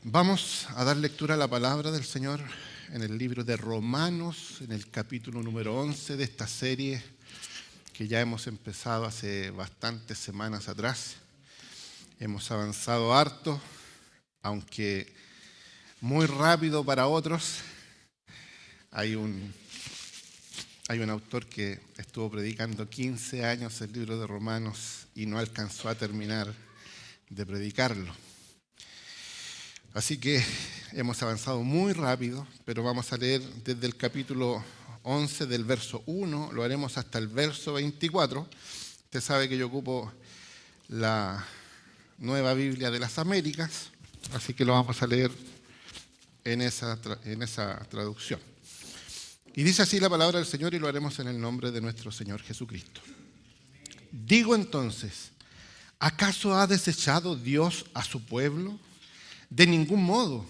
Vamos a dar lectura a la palabra del Señor en el libro de Romanos, en el capítulo número 11 de esta serie que ya hemos empezado hace bastantes semanas atrás. Hemos avanzado harto, aunque muy rápido para otros. Hay un autor que estuvo predicando 15 años el libro de Romanos y no alcanzó a terminar de predicarlo. Así que hemos avanzado muy rápido, pero vamos a leer desde el capítulo 11 del verso 1, lo haremos hasta el verso 24. Usted sabe que yo ocupo la Nueva Biblia de las Américas, así que lo vamos a leer en esa traducción. Y dice así la palabra del Señor y lo haremos en el nombre de nuestro Señor Jesucristo. Digo entonces, ¿acaso ha desechado Dios a su pueblo? De ningún modo,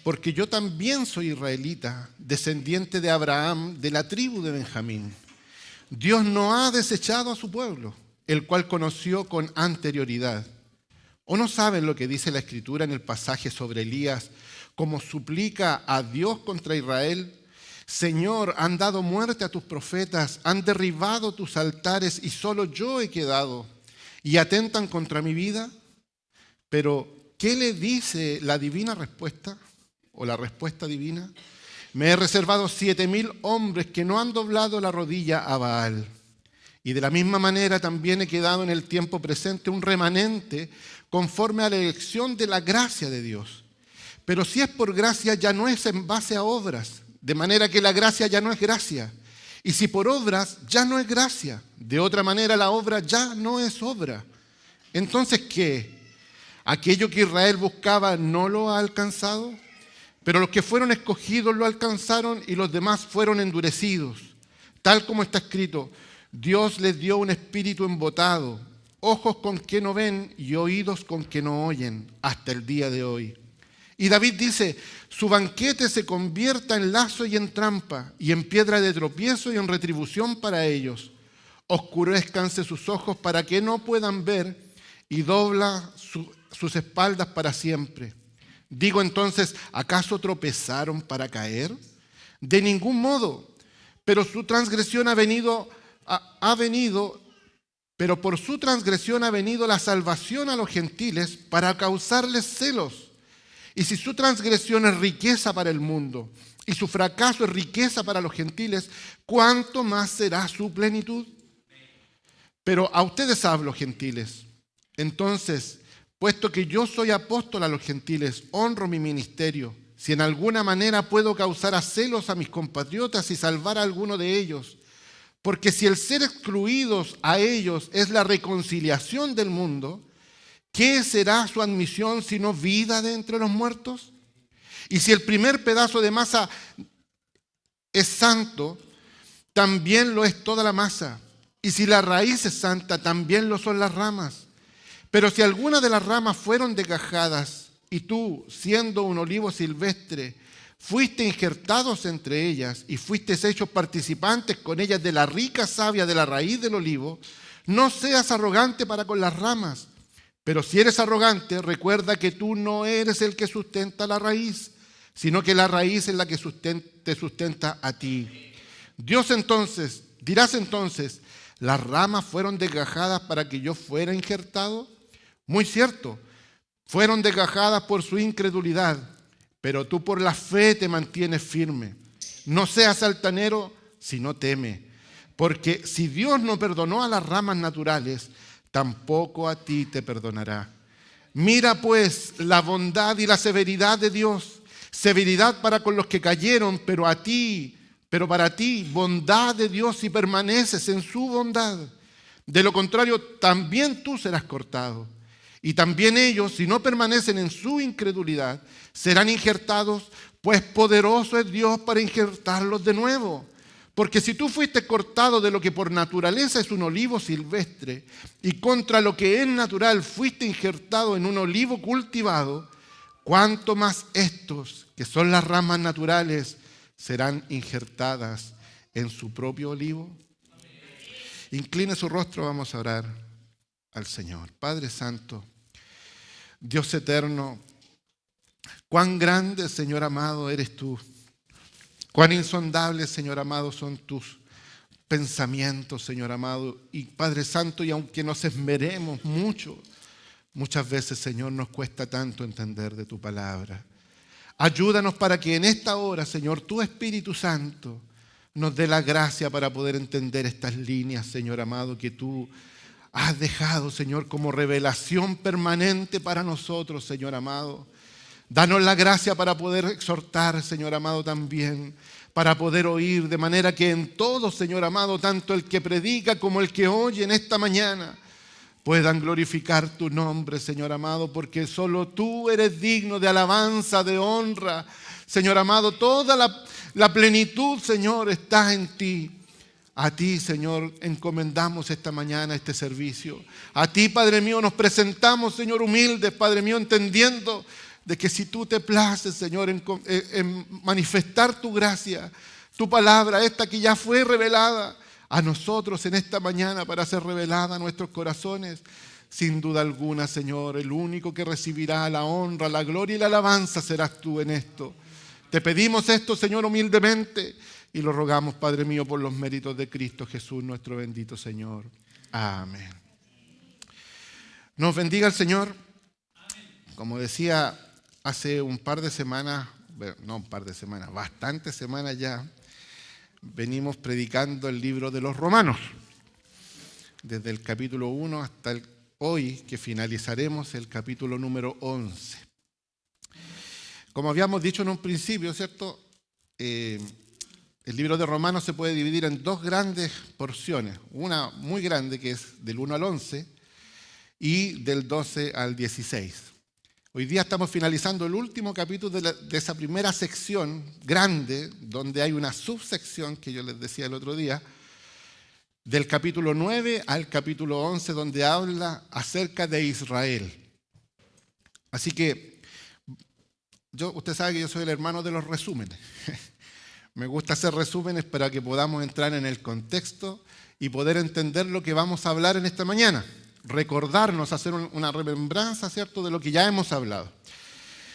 porque yo también soy israelita, descendiente de Abraham, de la tribu de Benjamín. Dios no ha desechado a su pueblo, el cual conoció con anterioridad. ¿O no saben lo que dice la Escritura en el pasaje sobre Elías, como suplica a Dios contra Israel? Señor, han dado muerte a tus profetas, han derribado tus altares y solo yo he quedado, y atentan contra mi vida. Pero ¿qué le dice la divina respuesta o la respuesta divina? Me he reservado 7,000 hombres que no han doblado la rodilla a Baal. Y de la misma manera también he quedado en el tiempo presente un remanente conforme a la elección de la gracia de Dios. Pero si es por gracia ya no es en base a obras, de manera que la gracia ya no es gracia. Y si por obras ya no es gracia, de otra manera la obra ya no es obra. Entonces, ¿qué? ¿Aquello que Israel buscaba no lo ha alcanzado? Pero los que fueron escogidos lo alcanzaron y los demás fueron endurecidos. Tal como está escrito, Dios les dio un espíritu embotado, ojos con que no ven y oídos con que no oyen, hasta el día de hoy. Y David dice, su banquete se convierta en lazo y en trampa, y en piedra de tropiezo y en retribución para ellos. Oscurezcanse sus ojos para que no puedan ver, y dobla sus espaldas para siempre. Digo entonces, ¿acaso tropezaron para caer? De ningún modo, pero por su transgresión ha venido la salvación a los gentiles para causarles celos. Y si su transgresión es riqueza para el mundo y su fracaso es riqueza para los gentiles, ¿cuánto más será su plenitud? Pero a ustedes hablo, gentiles. Entonces, puesto que yo soy apóstol a los gentiles, honro mi ministerio. Si en alguna manera puedo causar a celos a mis compatriotas y salvar a alguno de ellos. Porque si el ser excluidos a ellos es la reconciliación del mundo, ¿qué será su admisión sino vida de entre los muertos? Y si el primer pedazo de masa es santo, también lo es toda la masa. Y si la raíz es santa, también lo son las ramas. Pero si algunas de las ramas fueron desgajadas y tú, siendo un olivo silvestre, fuiste injertados entre ellas y fuiste hechos participantes con ellas de la rica savia de la raíz del olivo, no seas arrogante para con las ramas. Pero si eres arrogante, recuerda que tú no eres el que sustenta la raíz, sino que la raíz es la que te sustenta a ti. Dirás entonces, ¿las ramas fueron desgajadas para que yo fuera injertado? Muy cierto, fueron desgajadas por su incredulidad, pero tú por la fe te mantienes firme. No seas altanero, sino teme, porque si Dios no perdonó a las ramas naturales, tampoco a ti te perdonará. Mira pues la bondad y la severidad de Dios, severidad para con los que cayeron, pero para ti, bondad de Dios si permaneces en su bondad. De lo contrario, también tú serás cortado. Y también ellos, si no permanecen en su incredulidad, serán injertados, pues poderoso es Dios para injertarlos de nuevo. Porque si tú fuiste cortado de lo que por naturaleza es un olivo silvestre, y contra lo que es natural fuiste injertado en un olivo cultivado, ¿cuánto más estos, que son las ramas naturales, serán injertadas en su propio olivo? Incline su rostro, vamos a orar al Señor. Padre Santo, Dios eterno, Cuán grande, Señor amado, eres tú. Cuán insondables, Señor amado, son tus pensamientos, Señor amado. Y Padre Santo, y aunque nos esmeremos mucho, muchas veces, Señor, nos cuesta tanto entender de tu palabra. Ayúdanos para que en esta hora, Señor, tu Espíritu Santo nos dé la gracia para poder entender estas líneas, Señor amado, que tú has dejado, Señor, como revelación permanente para nosotros, Señor amado. Danos la gracia para poder exhortar, Señor amado, también, para poder oír, de manera que en todo, Señor amado, tanto el que predica como el que oye en esta mañana, puedan glorificar tu nombre, Señor amado, porque solo tú eres digno de alabanza, de honra. Señor amado, toda la plenitud, Señor, está en ti. A ti, Señor, encomendamos esta mañana este servicio. A ti, Padre mío, nos presentamos, Señor, humildes, Padre mío, entendiendo de que si tú te places, Señor, en manifestar tu gracia, tu palabra, esta que ya fue revelada a nosotros en esta mañana para ser revelada a nuestros corazones, sin duda alguna, Señor, el único que recibirá la honra, la gloria y la alabanza serás tú en esto. Te pedimos esto, Señor, humildemente, y lo rogamos, Padre mío, por los méritos de Cristo Jesús, nuestro bendito Señor. Amén. Nos bendiga el Señor. Como decía hace un par de semanas, bueno, no un par de semanas, bastantes semanas ya, venimos predicando el libro de los Romanos, desde el capítulo 1 hasta hoy, que finalizaremos el capítulo número 11. Como habíamos dicho en un principio, ¿cierto? El libro de Romanos se puede dividir en dos grandes porciones. Una muy grande, que es del 1 al 11, y del 12 al 16. Hoy día estamos finalizando el último capítulo de esa primera sección grande, donde hay una subsección, que yo les decía el otro día, del capítulo 9 al capítulo 11, donde habla acerca de Israel. Así que, usted sabe que yo soy el hermano de los resúmenes. Me gusta hacer resúmenes para que podamos entrar en el contexto y poder entender lo que vamos a hablar en esta mañana. Recordarnos, hacer una remembranza, ¿cierto?, de lo que ya hemos hablado.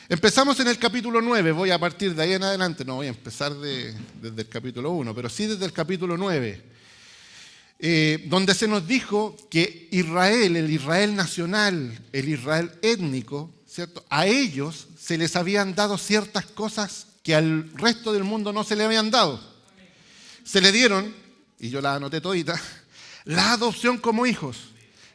Empezamos en el capítulo 9, voy a partir de ahí en adelante, no voy a empezar desde el capítulo 1, pero sí desde el capítulo 9, donde se nos dijo que Israel, el Israel nacional, el Israel étnico, ¿cierto?, a ellos se les habían dado ciertas cosas que al resto del mundo no se le habían dado. Se le dieron, y yo la anoté todita, la adopción como hijos.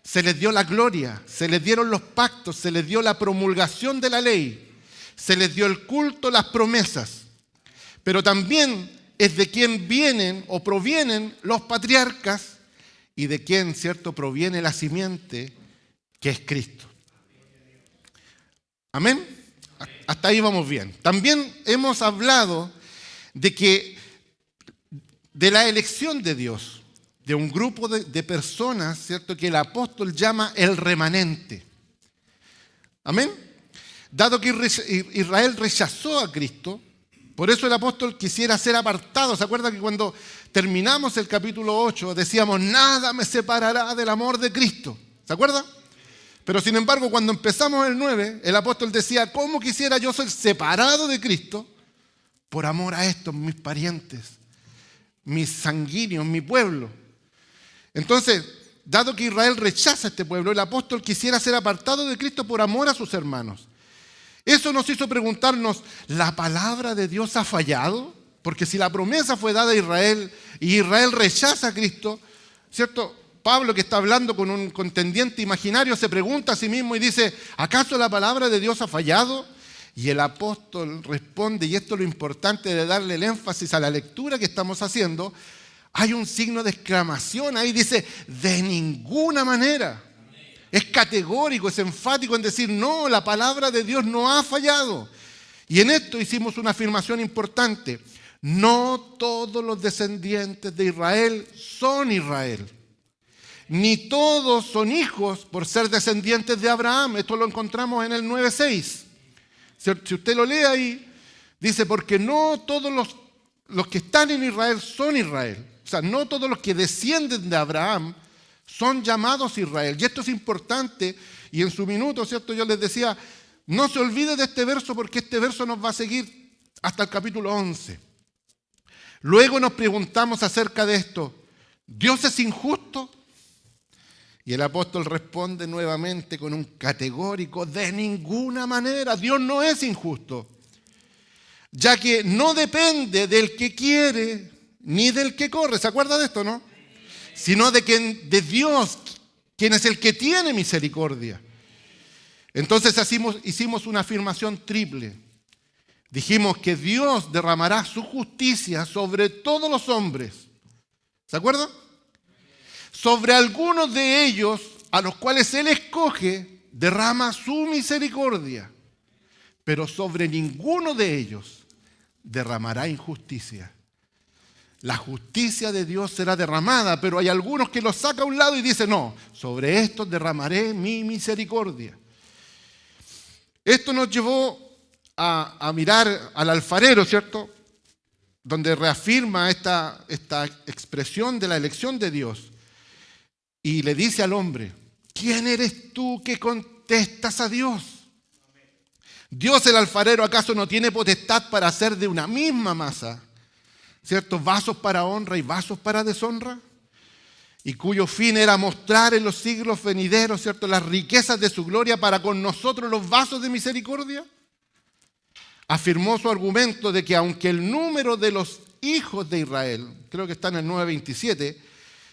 Se les dio la gloria, se les dieron los pactos, se les dio la promulgación de la ley, se les dio el culto, las promesas. Pero también es de quien vienen o provienen los patriarcas y de quien, ¿cierto?, proviene la simiente, que es Cristo. Amén. Hasta ahí vamos bien. También hemos hablado de la elección de Dios, de un grupo de personas, ¿cierto?, que el apóstol llama el remanente. Amén. Dado que Israel rechazó a Cristo, por eso el apóstol quisiera ser apartado. ¿Se acuerdan que cuando terminamos el capítulo 8 decíamos, nada me separará del amor de Cristo? ¿Se acuerdan? Pero sin embargo, cuando empezamos el 9, el apóstol decía, ¿cómo quisiera yo ser separado de Cristo por amor a estos, mis parientes, mis sanguíneos, mi pueblo? Entonces, dado que Israel rechaza a este pueblo, el apóstol quisiera ser apartado de Cristo por amor a sus hermanos. Eso nos hizo preguntarnos, ¿la palabra de Dios ha fallado? Porque si la promesa fue dada a Israel y Israel rechaza a Cristo, ¿cierto? Pablo, que está hablando con un contendiente imaginario, se pregunta a sí mismo y dice, ¿acaso la palabra de Dios ha fallado? Y el apóstol responde, y esto es lo importante de darle el énfasis a la lectura que estamos haciendo, hay un signo de exclamación ahí, dice, de ninguna manera. Es categórico, es enfático en decir, no, la palabra de Dios no ha fallado. Y en esto hicimos una afirmación importante. No todos los descendientes de Israel son Israel. Ni todos son hijos por ser descendientes de Abraham. Esto lo encontramos en el 9:6. Si usted lo lee ahí, dice, porque no todos los que están en Israel son Israel. O sea, no todos los que descienden de Abraham son llamados Israel. Y esto es importante, y en su minuto, ¿cierto?, yo les decía, No se olvide de este verso porque este verso nos va a seguir hasta el capítulo 11. Luego nos preguntamos acerca de esto. ¿Dios es injusto? Y el apóstol responde nuevamente con un categórico: de ninguna manera, Dios no es injusto, ya que no depende del que quiere ni del que corre. ¿Se acuerda de esto, no? Sino de Dios, quien es el que tiene misericordia. Entonces hicimos una afirmación triple. Dijimos que Dios derramará su justicia sobre todos los hombres. ¿Se acuerdan? Sobre algunos de ellos, a los cuales Él escoge, derrama su misericordia. Pero sobre ninguno de ellos derramará injusticia. La justicia de Dios será derramada, pero hay algunos que lo saca a un lado y dicen: no, sobre estos derramaré mi misericordia. Esto nos llevó a mirar al alfarero, ¿cierto? Donde reafirma esta expresión de la elección de Dios. Y le dice al hombre: ¿quién eres tú que contestas a Dios? ¿Dios el alfarero acaso no tiene potestad para hacer de una misma masa, ¿cierto?, vasos para honra y vasos para deshonra? Y cuyo fin era mostrar en los siglos venideros, ¿cierto?, las riquezas de su gloria para con nosotros los vasos de misericordia. Afirmó su argumento de que aunque el número de los hijos de Israel, creo que está en el 9:27,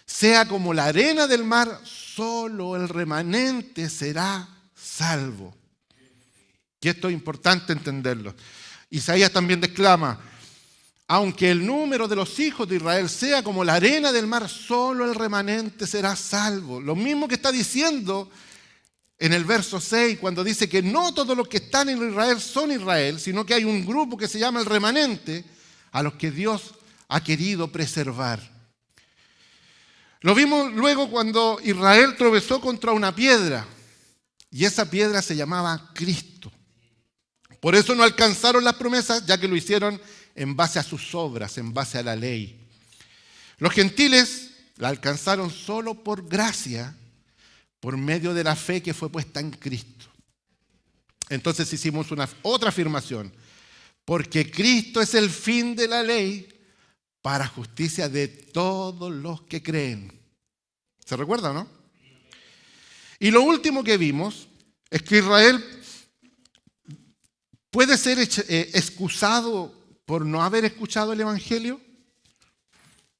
sea como la arena del mar, solo el remanente será salvo. Y esto es importante entenderlo. Isaías también declama: aunque el número de los hijos de Israel sea como la arena del mar, solo el remanente será salvo. Lo mismo que está diciendo en el verso 6, cuando dice que no todos los que están en Israel son Israel, sino que hay un grupo que se llama el remanente, a los que Dios ha querido preservar. Lo vimos luego cuando Israel tropezó contra una piedra, y esa piedra se llamaba Cristo. Por eso no alcanzaron las promesas, ya que lo hicieron en base a sus obras, en base a la ley. Los gentiles la alcanzaron solo por gracia, por medio de la fe que fue puesta en Cristo. Entonces hicimos otra afirmación: porque Cristo es el fin de la ley para justicia de todos los que creen. ¿Se recuerda, no? Y lo último que vimos es que Israel puede ser excusado por no haber escuchado el Evangelio.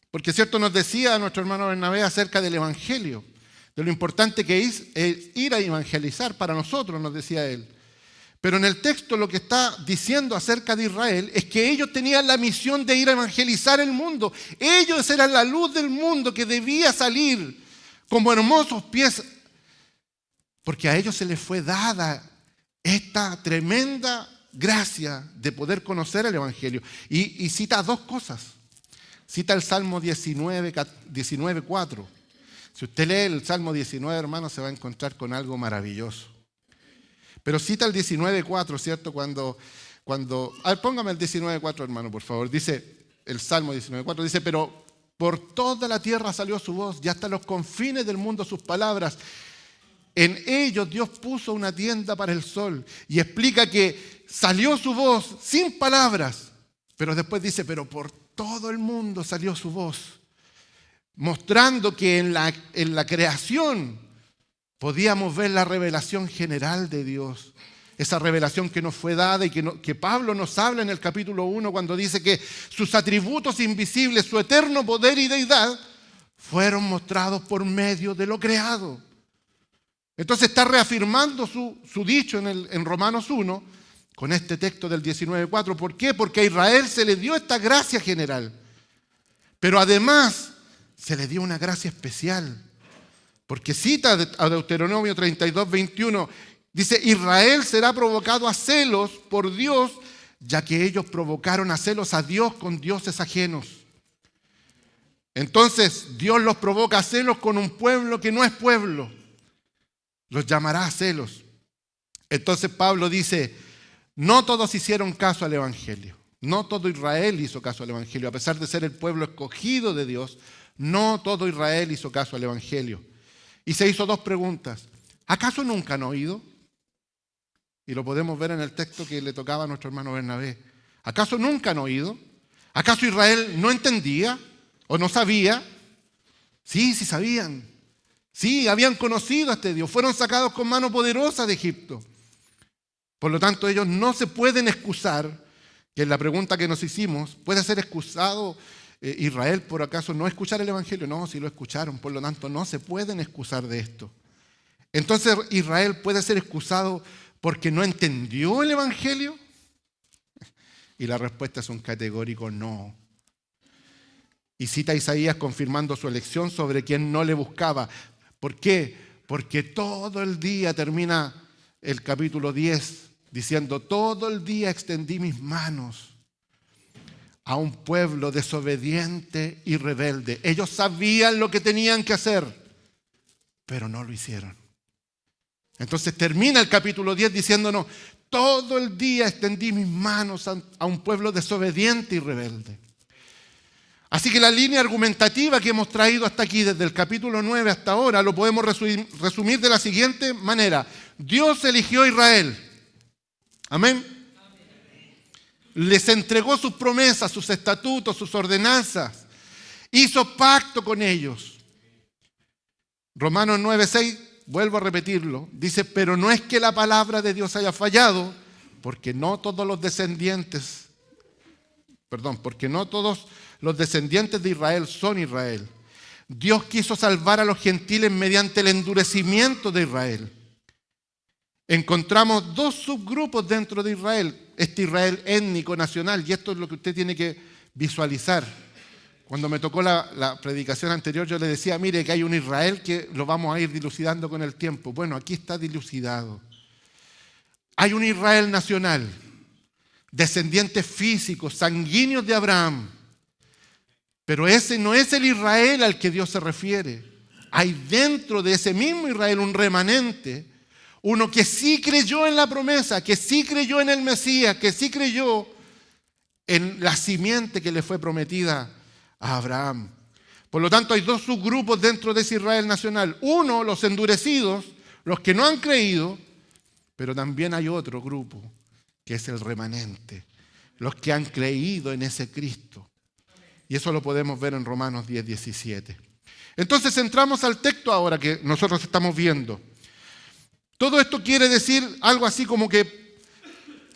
Porque cierto nos decía nuestro hermano Bernabé acerca del Evangelio, de lo importante que es ir a evangelizar para nosotros, nos decía él. Pero en el texto lo que está diciendo acerca de Israel es que ellos tenían la misión de ir a evangelizar el mundo. Ellos eran la luz del mundo que debía salir como hermosos pies, porque a ellos se les fue dada esta tremenda gracia de poder conocer el Evangelio. Y cita dos cosas. Cita el Salmo 19:4. Si usted lee el Salmo 19, hermano, se va a encontrar con algo maravilloso. Pero cita el 19:4, ¿cierto? Cuando a ver, póngame el 19:4, hermano, por favor. Dice, el Salmo 19:4, dice: pero por toda la tierra salió su voz, y hasta los confines del mundo sus palabras. En ellos Dios puso una tienda para el sol. Y explica que salió su voz sin palabras. Pero después dice: pero por todo el mundo salió su voz. Mostrando que en la creación podíamos ver la revelación general de Dios. Esa revelación que nos fue dada y que Pablo nos habla en el capítulo 1 cuando dice que sus atributos invisibles, su eterno poder y deidad, fueron mostrados por medio de lo creado. Entonces está reafirmando su dicho en Romanos 1 con este texto del 19:4. ¿Por qué? Porque a Israel se le dio esta gracia general. Pero además se le dio una gracia especial. Porque cita a Deuteronomio 32:21. Dice: Israel será provocado a celos por Dios, ya que ellos provocaron a celos a Dios con dioses ajenos. Entonces Dios los provoca a celos con un pueblo que no es pueblo. Los llamará a celos. Entonces Pablo dice: no todos hicieron caso al Evangelio. No todo Israel hizo caso al Evangelio. A pesar de ser el pueblo escogido de Dios, no todo Israel hizo caso al Evangelio. Y se hizo dos preguntas. ¿Acaso nunca han oído? Y lo podemos ver en el texto que le tocaba a nuestro hermano Bernabé. ¿Acaso nunca han oído? ¿Acaso Israel no entendía o no sabía? Sí, sí sabían. Sí, habían conocido a este Dios. Fueron sacados con mano poderosa de Egipto. Por lo tanto, ellos no se pueden excusar, que es la pregunta que nos hicimos, ¿puede ser excusado Israel por acaso no escuchar el Evangelio? No, sí lo escucharon, por lo tanto no se pueden excusar de esto. Entonces, ¿Israel puede ser excusado porque no entendió el Evangelio? Y la respuesta es un categórico no. Y cita a Isaías confirmando su elección sobre quien no le buscaba. ¿Por qué? Porque todo el día termina el capítulo 10 diciendo, todo el día extendí mis manos a un pueblo desobediente y rebelde. Ellos sabían lo que tenían que hacer, pero no lo hicieron. Entonces termina el capítulo 10 diciéndonos, todo el día extendí mis manos a un pueblo desobediente y rebelde. Así que la línea argumentativa que hemos traído hasta aquí, desde el capítulo 9 hasta ahora, lo podemos resumir de la siguiente manera. Dios eligió a Israel. Amén. Les entregó sus promesas, sus estatutos, sus ordenanzas. Hizo pacto con ellos. Romanos 9:6, vuelvo a repetirlo, dice, pero no es que la palabra de Dios haya fallado, porque no todos los descendientes de Israel son Israel. Dios quiso salvar a los gentiles mediante el endurecimiento de Israel. Encontramos dos subgrupos dentro de Israel, este Israel étnico, nacional, y esto es lo que usted tiene que visualizar. Cuando me tocó la predicación anterior, yo le decía, mire que hay un Israel que lo vamos a ir dilucidando con el tiempo. Bueno, aquí está dilucidado. Hay un Israel nacional, descendientes físicos, sanguíneos de Abraham. Pero ese no es el Israel al que Dios se refiere. Hay dentro de ese mismo Israel un remanente, uno que sí creyó en la promesa, que sí creyó en el Mesías, que sí creyó en la simiente que le fue prometida a Abraham. Por lo tanto, hay dos subgrupos dentro de ese Israel nacional. Uno, los endurecidos, los que no han creído, pero también hay otro grupo, que es el remanente, los que han creído en ese Cristo. Y eso lo podemos ver en Romanos 10:17. Entonces entramos al texto ahora que nosotros estamos viendo. Todo esto quiere decir algo así como que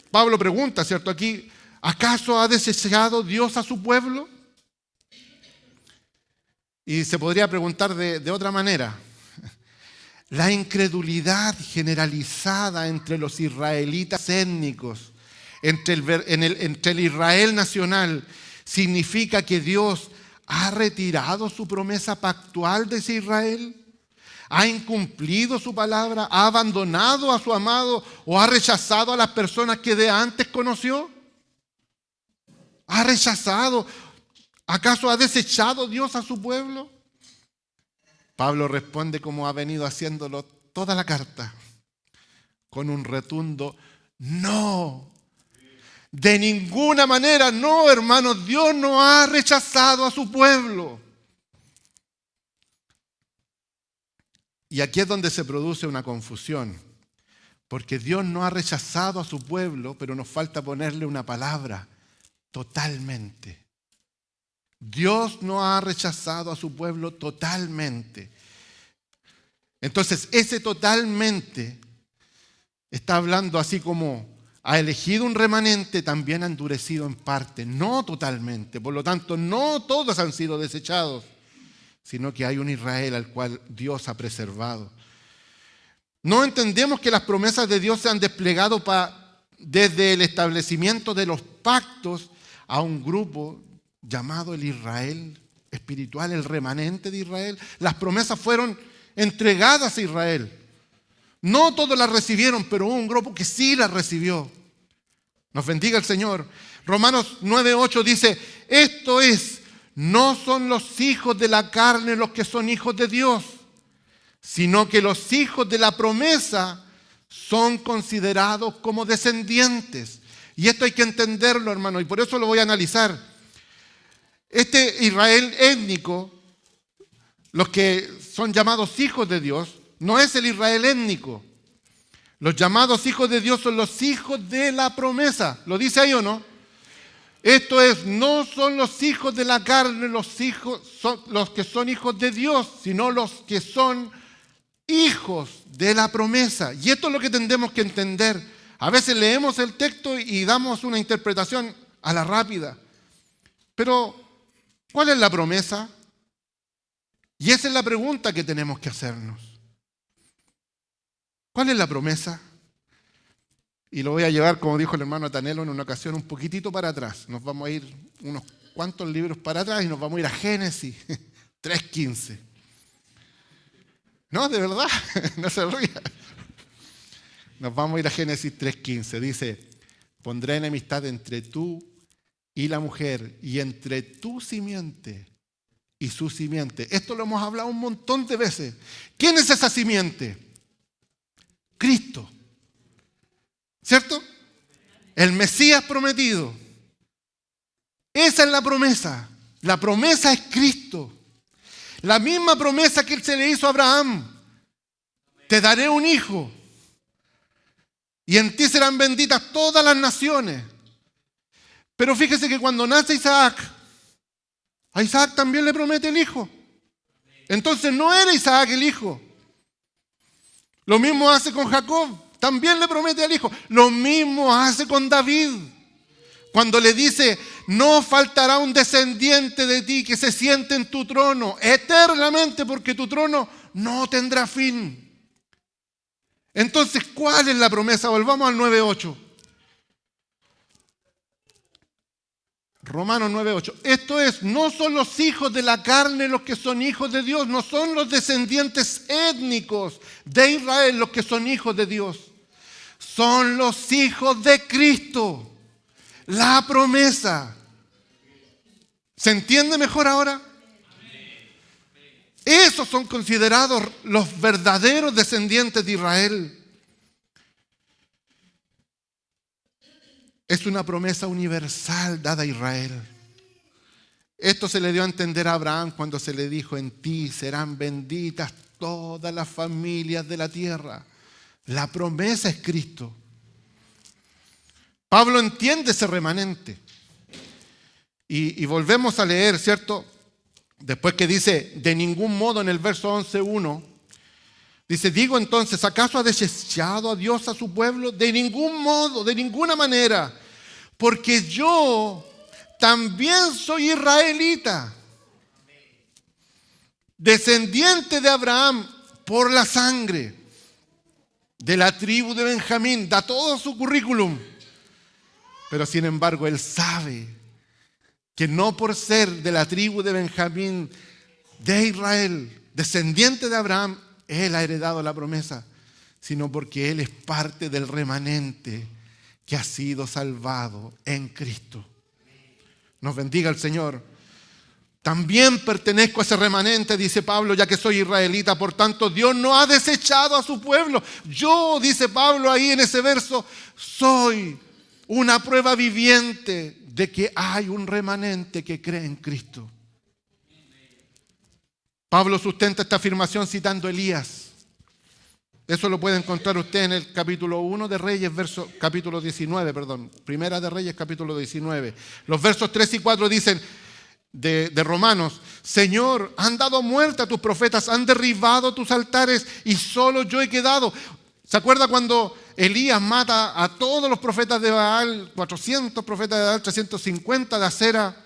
Pablo pregunta, ¿cierto? Aquí, ¿acaso ha desechado Dios a su pueblo? Y se podría preguntar de otra manera. La incredulidad generalizada entre los israelitas étnicos, entre el Israel nacional, significa que Dios ha retirado su promesa pactual de ese Israel, ha incumplido su palabra, ha abandonado a su amado o ha rechazado a las personas que de antes conoció. ¿Ha rechazado? ¿Acaso ha desechado Dios a su pueblo? Pablo responde como ha venido haciéndolo toda la carta, con un rotundo no. De ninguna manera, no, hermanos, Dios no ha rechazado a su pueblo. Y aquí es donde se produce una confusión, porque Dios no ha rechazado a su pueblo, pero nos falta ponerle una palabra, totalmente. Dios no ha rechazado a su pueblo totalmente. Entonces, ese totalmente está hablando así como ha elegido un remanente, también ha endurecido en parte, no totalmente. Por lo tanto, no todos han sido desechados, sino que hay un Israel al cual Dios ha preservado. No entendemos que las promesas de Dios se han desplegado desde el establecimiento de los pactos a un grupo llamado el Israel espiritual, el remanente de Israel. Las promesas fueron entregadas a Israel. No todos las recibieron, pero hubo un grupo que sí las recibió. Nos bendiga el Señor. Romanos 9:8 dice, esto es, no son los hijos de la carne los que son hijos de Dios, sino que los hijos de la promesa son considerados como descendientes. Y esto hay que entenderlo, hermano, y por eso lo voy a analizar. Este Israel étnico, los que son llamados hijos de Dios, no es el Israel étnico. Los llamados hijos de Dios son los hijos de la promesa. ¿Lo dice ahí o no? Esto es, no son los hijos de la carne los que son hijos de Dios, sino los que son hijos de la promesa. Y esto es lo que tendremos que entender. A veces leemos el texto y damos una interpretación a la rápida. Pero, ¿cuál es la promesa? Y esa es la pregunta que tenemos que hacernos. ¿Cuál es la promesa? Y lo voy a llevar, como dijo el hermano Tanelo en una ocasión, un poquitito para atrás. Nos vamos a ir unos cuantos libros para atrás y nos vamos a ir a Génesis 3:15. No, de verdad, no se ría. Nos vamos a ir a Génesis 3:15. Dice, pondré enemistad entre tú y la mujer, y entre tu simiente y su simiente. Esto lo hemos hablado un montón de veces. ¿Quién es esa simiente? Cristo. ¿Cierto? El Mesías prometido. Esa es la promesa. La promesa es Cristo. La misma promesa que Él se le hizo a Abraham. Te daré un hijo. Y en ti serán benditas todas las naciones. Pero fíjese que cuando nace Isaac, a Isaac también le promete el hijo. Entonces no era Isaac el hijo. Lo mismo hace con Jacob. También le promete al hijo. Lo mismo hace con David. Cuando le dice, no faltará un descendiente de ti que se siente en tu trono eternamente, porque tu trono no tendrá fin. Entonces, ¿cuál es la promesa? Volvamos al 9:8. Romanos 9:8. Esto es, no son los hijos de la carne los que son hijos de Dios, no son los descendientes étnicos de Israel los que son hijos de Dios. Son los hijos de Cristo. La promesa. ¿Se entiende mejor ahora? Esos son considerados los verdaderos descendientes de Israel. Es una promesa universal dada a Israel. Esto se le dio a entender a Abraham cuando se le dijo, en ti serán benditas todas las familias de la tierra. La promesa es Cristo. Pablo entiende ese remanente. Y volvemos a leer, ¿cierto? Después que dice, de ningún modo en el verso 11:1, dice, digo entonces, ¿acaso ha desechado a Dios a su pueblo? De ningún modo, de ninguna manera, porque yo también soy israelita, descendiente de Abraham por la sangre, de la tribu de Benjamín, da todo su currículum, pero sin embargo él sabe que no por ser de la tribu de Benjamín, de Israel, descendiente de Abraham, él ha heredado la promesa, sino porque él es parte del remanente que ha sido salvado en Cristo. Nos bendiga el Señor. También pertenezco a ese remanente, dice Pablo, ya que soy israelita. Por tanto, Dios no ha desechado a su pueblo. Yo, dice Pablo ahí en ese verso, soy una prueba viviente de que hay un remanente que cree en Cristo. Pablo sustenta esta afirmación citando a Elías. Eso lo puede encontrar usted en el capítulo 1 de Reyes, capítulo 19, perdón. Primera de Reyes, capítulo 19. Los versos 3 y 4 dicen de Romanos, Señor, han dado muerte a tus profetas, han derribado tus altares y solo yo he quedado. ¿Se acuerda cuando Elías mata a todos los profetas de Baal, 400 profetas de Baal, 350 de Acera?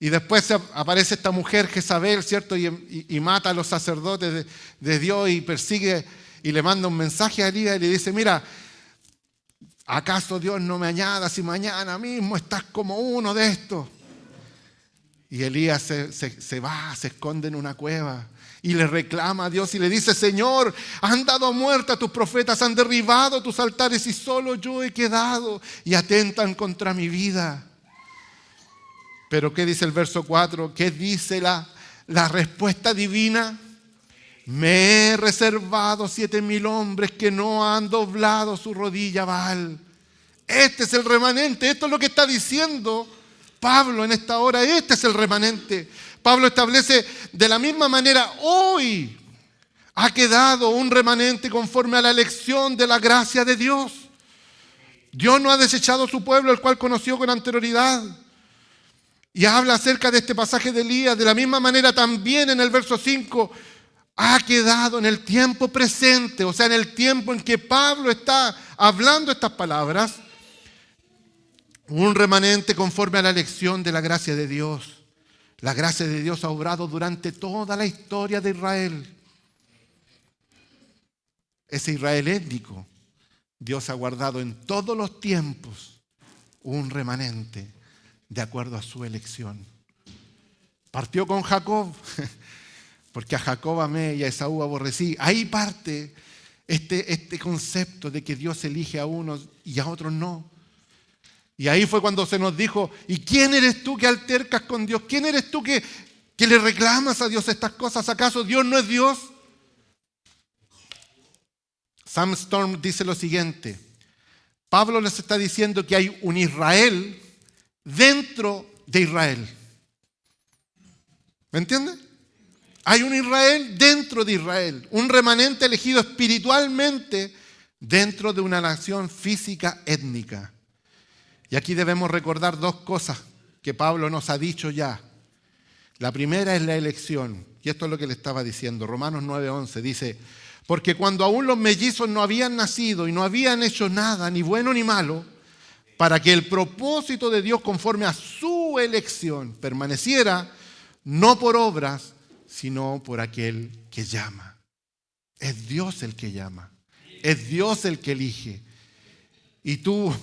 Y después aparece esta mujer Jezabel, ¿cierto? Y mata a los sacerdotes de Dios y persigue y le manda un mensaje a Elías y le dice, mira, ¿acaso Dios no me añada si mañana mismo estás como uno de estos? Y Elías se va, se esconde en una cueva y le reclama a Dios y le dice, Señor, han dado muerte a tus profetas, han derribado tus altares y solo yo he quedado y atentan contra mi vida. Pero ¿qué dice el verso 4? ¿Qué dice la respuesta divina? Me he reservado 7,000 hombres que no han doblado su rodilla a Baal. Este es el remanente, esto es lo que está diciendo Pablo en esta hora, este es el remanente. Pablo establece de la misma manera hoy Ha quedado un remanente conforme a la elección de la gracia de Dios. Dios no ha desechado a su pueblo, el cual conoció con anterioridad. Y habla acerca de este pasaje de Elías. De la misma manera también en el verso 5 ha quedado en el tiempo presente, o sea, en el tiempo en que Pablo está hablando estas palabras, un remanente conforme a la elección de la gracia de Dios. La gracia de Dios ha obrado durante toda la historia de Israel. Ese Israel étnico, Dios ha guardado en todos los tiempos un remanente de acuerdo a su elección. Partió con Jacob, porque a Jacob amé y a Esaú aborrecí. Ahí parte este concepto de que Dios elige a unos y a otros no. Y ahí fue cuando se nos dijo, ¿y quién eres tú que altercas con Dios? ¿Quién eres tú que le reclamas a Dios estas cosas? ¿Acaso Dios no es Dios? Sam Storm dice lo siguiente: Pablo les está diciendo que hay un Israel dentro de Israel. ¿Me entienden? Hay un Israel dentro de Israel, un remanente elegido espiritualmente dentro de una nación física étnica. Y aquí debemos recordar dos cosas que Pablo nos ha dicho ya. La primera es la elección, y esto es lo que le estaba diciendo. Romanos 9:11 dice: porque cuando aún los mellizos no habían nacido y no habían hecho nada, ni bueno ni malo, para que el propósito de Dios conforme a su elección permaneciera, no por obras, sino por aquel que llama. Es Dios el que llama. Es Dios el que elige. Y tú,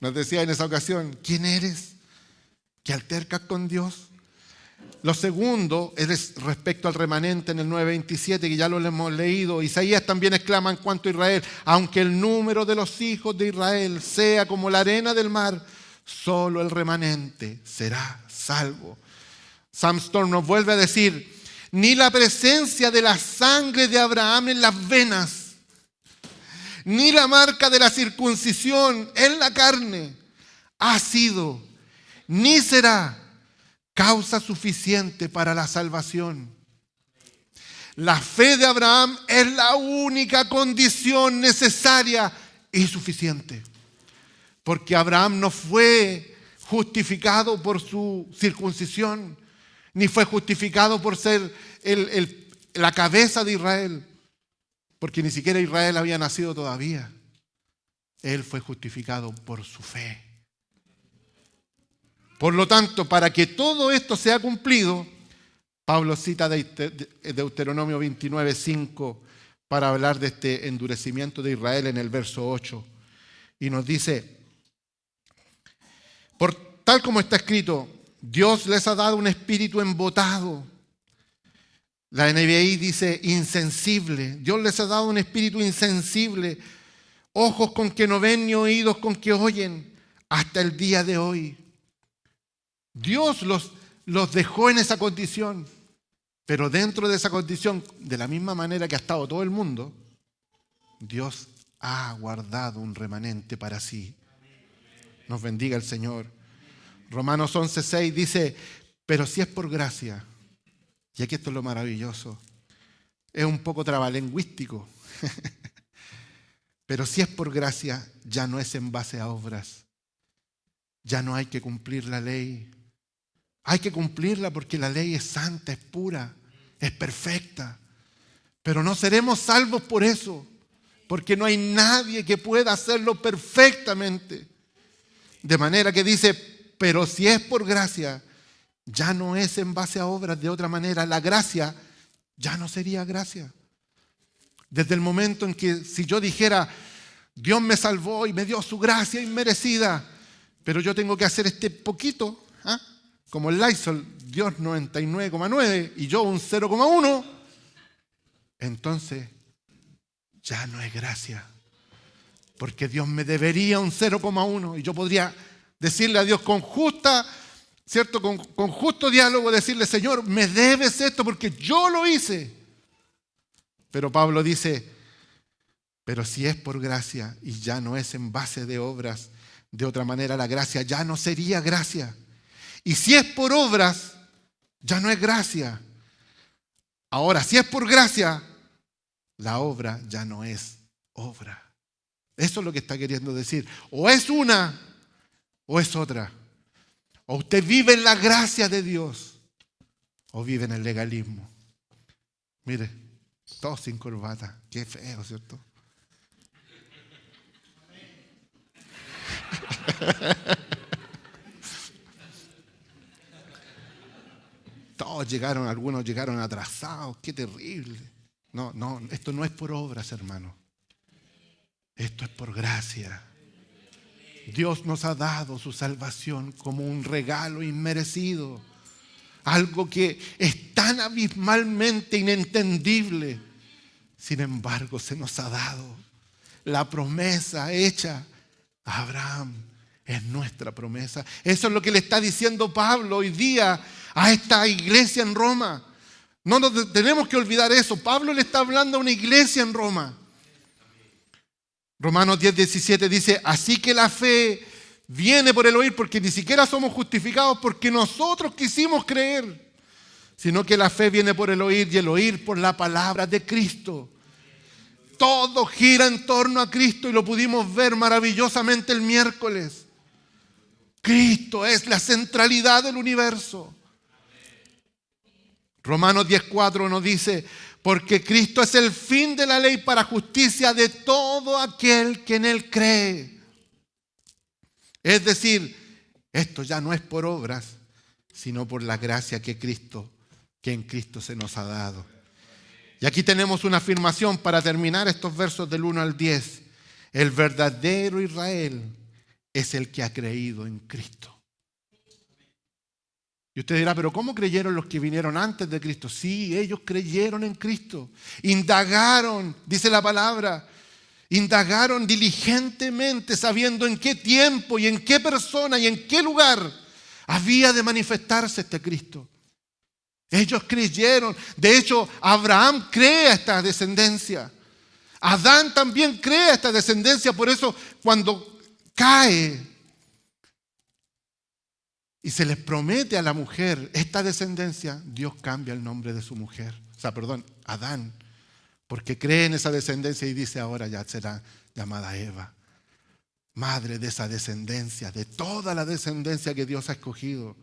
nos decía en esa ocasión, ¿quién eres que altercas con Dios? Lo segundo es respecto al remanente en el 9:27, que ya lo hemos leído. Isaías también exclama en cuanto a Israel: aunque el número de los hijos de Israel sea como la arena del mar, solo el remanente será salvo. Sam Storm nos vuelve a decir: ni la presencia de la sangre de Abraham en las venas, ni la marca de la circuncisión en la carne ha sido, ni será causa suficiente para la salvación. La fe de Abraham es la única condición necesaria y suficiente. Porque Abraham no fue justificado por su circuncisión, ni fue justificado por ser la cabeza de Israel, porque ni siquiera Israel había nacido todavía. Él fue justificado por su fe. Por lo tanto, para que todo esto sea cumplido, Pablo cita Deuteronomio 29:5 para hablar de este endurecimiento de Israel en el verso 8. Y nos dice: por tal como está escrito, Dios les ha dado un espíritu embotado. La NBI dice insensible. Dios les ha dado un espíritu insensible, ojos con que no ven ni oídos con que oyen, hasta el día de hoy. Dios los dejó en esa condición, pero dentro de esa condición, de la misma manera que ha estado todo el mundo, Dios ha guardado un remanente para sí. Nos bendiga el Señor. Romanos 11:6 dice: pero si es por gracia, y aquí esto es lo maravilloso, es un poco trabalingüístico, pero si es por gracia, ya no es en base a obras. Ya no hay que cumplir la ley. Hay que cumplirla porque la ley es santa, es pura, es perfecta. Pero no seremos salvos por eso, porque no hay nadie que pueda hacerlo perfectamente. De manera que dice: pero si es por gracia, ya no es en base a obras. De otra manera, la gracia ya no sería gracia. Desde el momento en que, si yo dijera: Dios me salvó y me dio su gracia inmerecida, pero yo tengo que hacer este poquito, como el Lysol, Dios 99,9 y yo un 0,1, entonces ya no es gracia, porque Dios me debería un 0,1 y yo podría decirle a Dios con justa, ¿cierto? Con justo diálogo, decirle: Señor, me debes esto porque yo lo hice. Pero Pablo dice: pero si es por gracia y ya no es en base de obras, de otra manera la gracia ya no sería gracia. Y si es por obras, ya no es gracia. Ahora, si es por gracia, la obra ya no es obra. Eso es lo que está queriendo decir. O es una o es otra. O usted vive en la gracia de Dios o vive en el legalismo. Mire, todos sin corbata. Qué feo, ¿cierto? Todos llegaron, algunos llegaron atrasados. Qué terrible. No, esto no es por obras, hermano. Esto es por gracia. Dios nos ha dado su salvación como un regalo inmerecido. Algo que es tan abismalmente inentendible. Sin embargo, se nos ha dado. La promesa hecha a Abraham es nuestra promesa. Eso es lo que le está diciendo Pablo hoy día a esta iglesia en Roma. No nos tenemos que olvidar eso. Pablo le está hablando a una iglesia en Roma. Romanos 10:17 dice, así que la fe viene por el oír, porque ni siquiera somos justificados porque nosotros quisimos creer, sino que la fe viene por el oír y el oír por la palabra de Cristo. Todo gira en torno a Cristo y lo pudimos ver maravillosamente el miércoles. Cristo es la centralidad del universo. Romanos 10:4 nos dice, porque Cristo es el fin de la ley para justicia de todo aquel que en Él cree. Es decir, esto ya no es por obras, sino por la gracia que en Cristo se nos ha dado. Y aquí tenemos una afirmación para terminar estos versos del 1 al 10. El verdadero Israel es el que ha creído en Cristo. Y usted dirá, pero ¿cómo creyeron los que vinieron antes de Cristo? Sí, ellos creyeron en Cristo. Indagaron, dice la palabra, indagaron diligentemente sabiendo en qué tiempo y en qué persona y en qué lugar había de manifestarse este Cristo. Ellos creyeron. De hecho, Abraham cree a esta descendencia. Adán también cree a esta descendencia. Por eso, cuando cae y se les promete a la mujer esta descendencia, Dios cambia el nombre de su mujer. Adán. Porque cree en esa descendencia y dice ahora ya será llamada Eva. Madre de esa descendencia, de toda la descendencia que Dios ha escogido.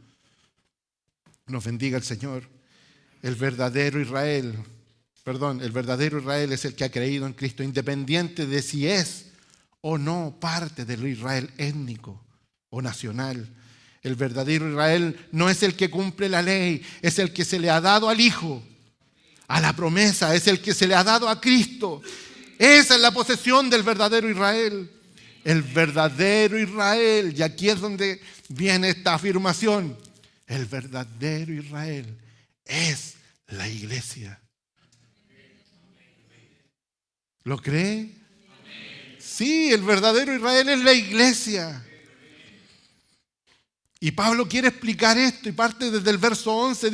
Nos bendiga el Señor. El verdadero Israel es el que ha creído en Cristo, independiente de si es o no parte del Israel étnico o nacional. El verdadero Israel no es el que cumple la ley, es el que se le ha dado al Hijo, a la promesa, es el que se le ha dado a Cristo. Esa es la posesión del verdadero Israel. El verdadero Israel, y aquí es donde viene esta afirmación, el verdadero Israel es la iglesia. ¿Lo cree? Sí, el verdadero Israel es la iglesia. Y Pablo quiere explicar esto y parte desde el verso 11.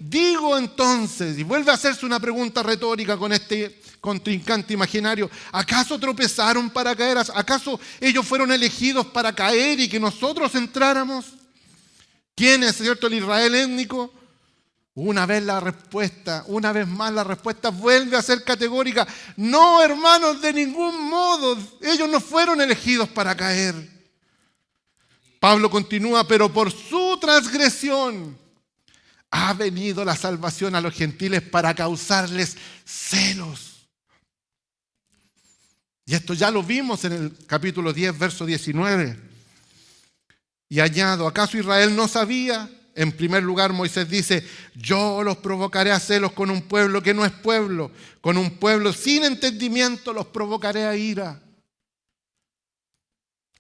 Digo entonces, y vuelve a hacerse una pregunta retórica con este contrincante imaginario. ¿Acaso tropezaron para caer? ¿Acaso ellos fueron elegidos para caer y que nosotros entráramos? ¿Quién es, cierto, el Israel étnico? Una vez más la respuesta vuelve a ser categórica. No, hermanos, de ningún modo. Ellos no fueron elegidos para caer. Pablo continúa, pero por su transgresión ha venido la salvación a los gentiles para causarles celos. Y esto ya lo vimos en el capítulo 10, verso 19. Y añado, ¿acaso Israel no sabía? En primer lugar, Moisés dice, yo los provocaré a celos con un pueblo que no es pueblo. Con un pueblo sin entendimiento los provocaré a ira.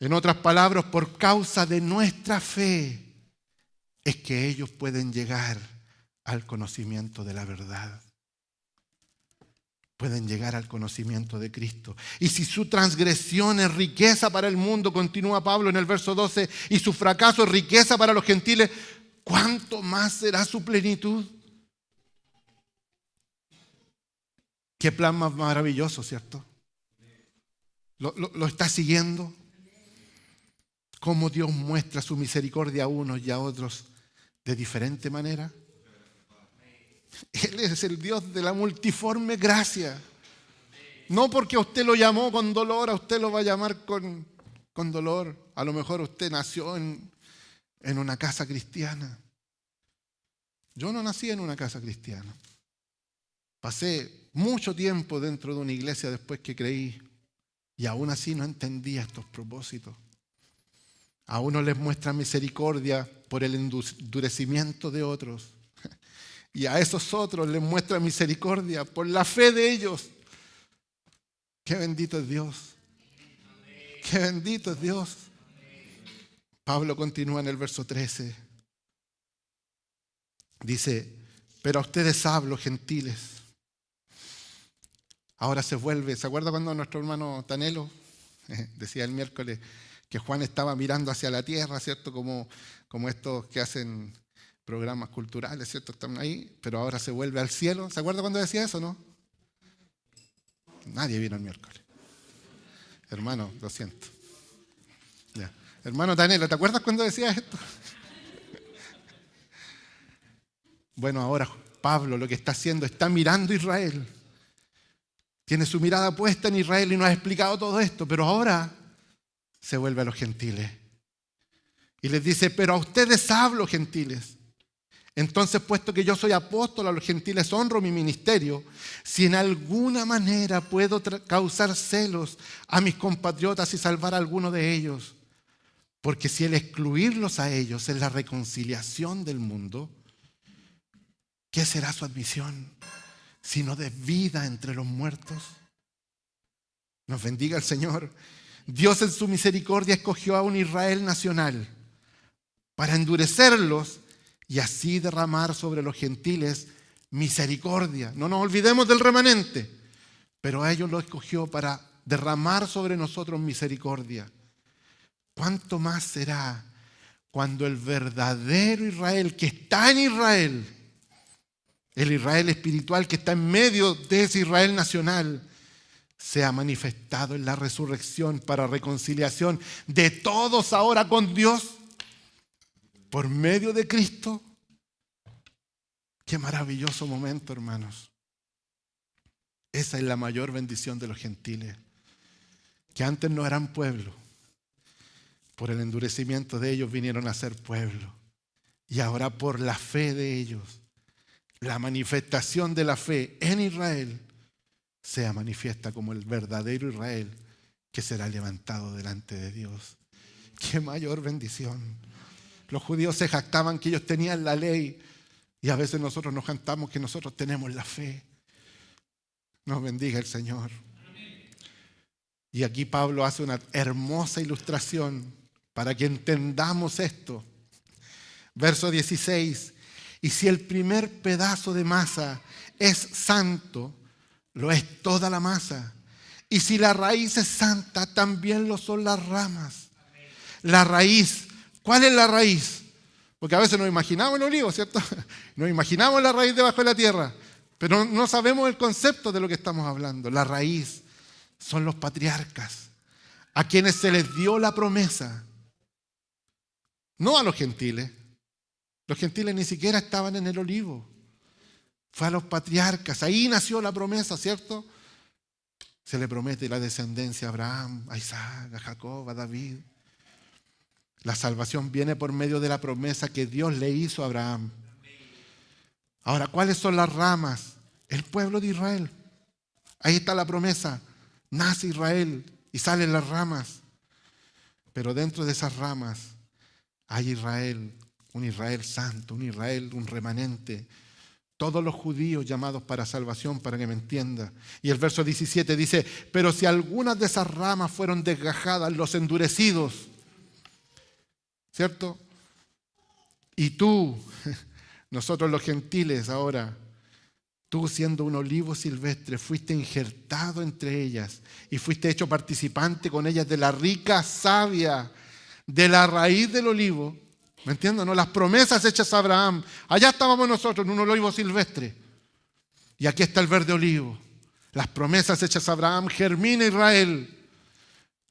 En otras palabras, por causa de nuestra fe, es que ellos pueden llegar al conocimiento de la verdad. Pueden llegar al conocimiento de Cristo. Y si su transgresión es riqueza para el mundo, continúa Pablo en el verso 12, y su fracaso es riqueza para los gentiles, ¿cuánto más será su plenitud? Qué plan más maravilloso, ¿cierto? ¿Lo está siguiendo? Cómo Dios muestra su misericordia a unos y a otros de diferente manera. Él es el Dios de la multiforme gracia. No porque a usted lo llamó con dolor, a usted lo va a llamar con dolor. A lo mejor usted nació en una casa cristiana. Yo no nací en una casa cristiana. Pasé mucho tiempo dentro de una iglesia después que creí y aún así no entendía estos propósitos. A unos les muestra misericordia por el endurecimiento de otros y a esos otros les muestra misericordia por la fe de ellos. ¡Qué bendito es Dios! ¡Qué bendito es Dios! Pablo continúa en el verso 13. Dice, pero a ustedes hablo, gentiles. Ahora se vuelve, ¿se acuerda cuando nuestro hermano Tanelo decía el miércoles que Juan estaba mirando hacia la tierra, ¿cierto? Como estos que hacen programas culturales, ¿cierto? Están ahí, pero ahora se vuelve al cielo. ¿Se acuerda cuando decía eso, no? Nadie vino el miércoles. Hermano, lo siento. Ya. Hermano Tanelo, ¿te acuerdas cuando decía esto? Bueno, ahora Pablo lo que está haciendo, está mirando a Israel. Tiene su mirada puesta en Israel y nos ha explicado todo esto, pero ahora se vuelve a los gentiles. Y les dice, pero a ustedes hablo, gentiles. Entonces, puesto que yo soy apóstol a los gentiles, honro mi ministerio. Si en alguna manera puedo causar celos a mis compatriotas y salvar a alguno de ellos, porque si el excluirlos a ellos es la reconciliación del mundo, ¿qué será su admisión? Sino de vida entre los muertos. Nos bendiga el Señor. Dios en su misericordia escogió a un Israel nacional para endurecerlos y así derramar sobre los gentiles misericordia. No nos olvidemos del remanente, pero a ellos lo escogió para derramar sobre nosotros misericordia. ¿Cuánto más será cuando el verdadero Israel que está en Israel, el Israel espiritual que está en medio de ese Israel nacional, sea manifestado en la resurrección para reconciliación de todos ahora con Dios por medio de Cristo? Qué maravilloso momento, hermanos. Esa es la mayor bendición de los gentiles, que antes no eran pueblo. Por el endurecimiento de ellos vinieron a ser pueblo. Y ahora por la fe de ellos, la manifestación de la fe en Israel sea manifiesta como el verdadero Israel que será levantado delante de Dios. ¡Qué mayor bendición! Los judíos se jactaban que ellos tenían la ley y a veces nosotros nos jactamos que nosotros tenemos la fe. Nos bendiga el Señor. Y aquí Pablo hace una hermosa ilustración para que entendamos esto. Verso 16. Y si el primer pedazo de masa es santo, lo es toda la masa. Y si la raíz es santa, también lo son las ramas. La raíz, ¿cuál es la raíz? Porque a veces nos imaginamos el olivo, ¿cierto? Nos imaginamos la raíz debajo de la tierra, pero no sabemos el concepto de lo que estamos hablando. La raíz son los patriarcas, a quienes se les dio la promesa. No a los gentiles. Los gentiles ni siquiera estaban en el olivo. Fue a los patriarcas. Ahí nació la promesa, ¿cierto? Se le promete la descendencia a Abraham, a Isaac, a Jacob, a David. La salvación viene por medio de la promesa que Dios le hizo a Abraham. Ahora, ¿cuáles son las ramas? El pueblo de Israel. Ahí está la promesa. Nace Israel y salen las ramas. Pero dentro de esas ramas hay Israel, un Israel santo, un Israel, un remanente. Todos los judíos llamados para salvación, para que me entienda. Y el verso 17 dice, pero si algunas de esas ramas fueron desgajadas, los endurecidos, ¿cierto? Y tú, nosotros los gentiles ahora, tú siendo un olivo silvestre, fuiste injertado entre ellas y fuiste hecho participante con ellas de la rica savia, de la raíz del olivo. ¿Me entiendes? ¿No? Las promesas hechas a Abraham. Allá estábamos nosotros en un olivo silvestre. Y aquí está el verde olivo. Las promesas hechas a Abraham, germina Israel.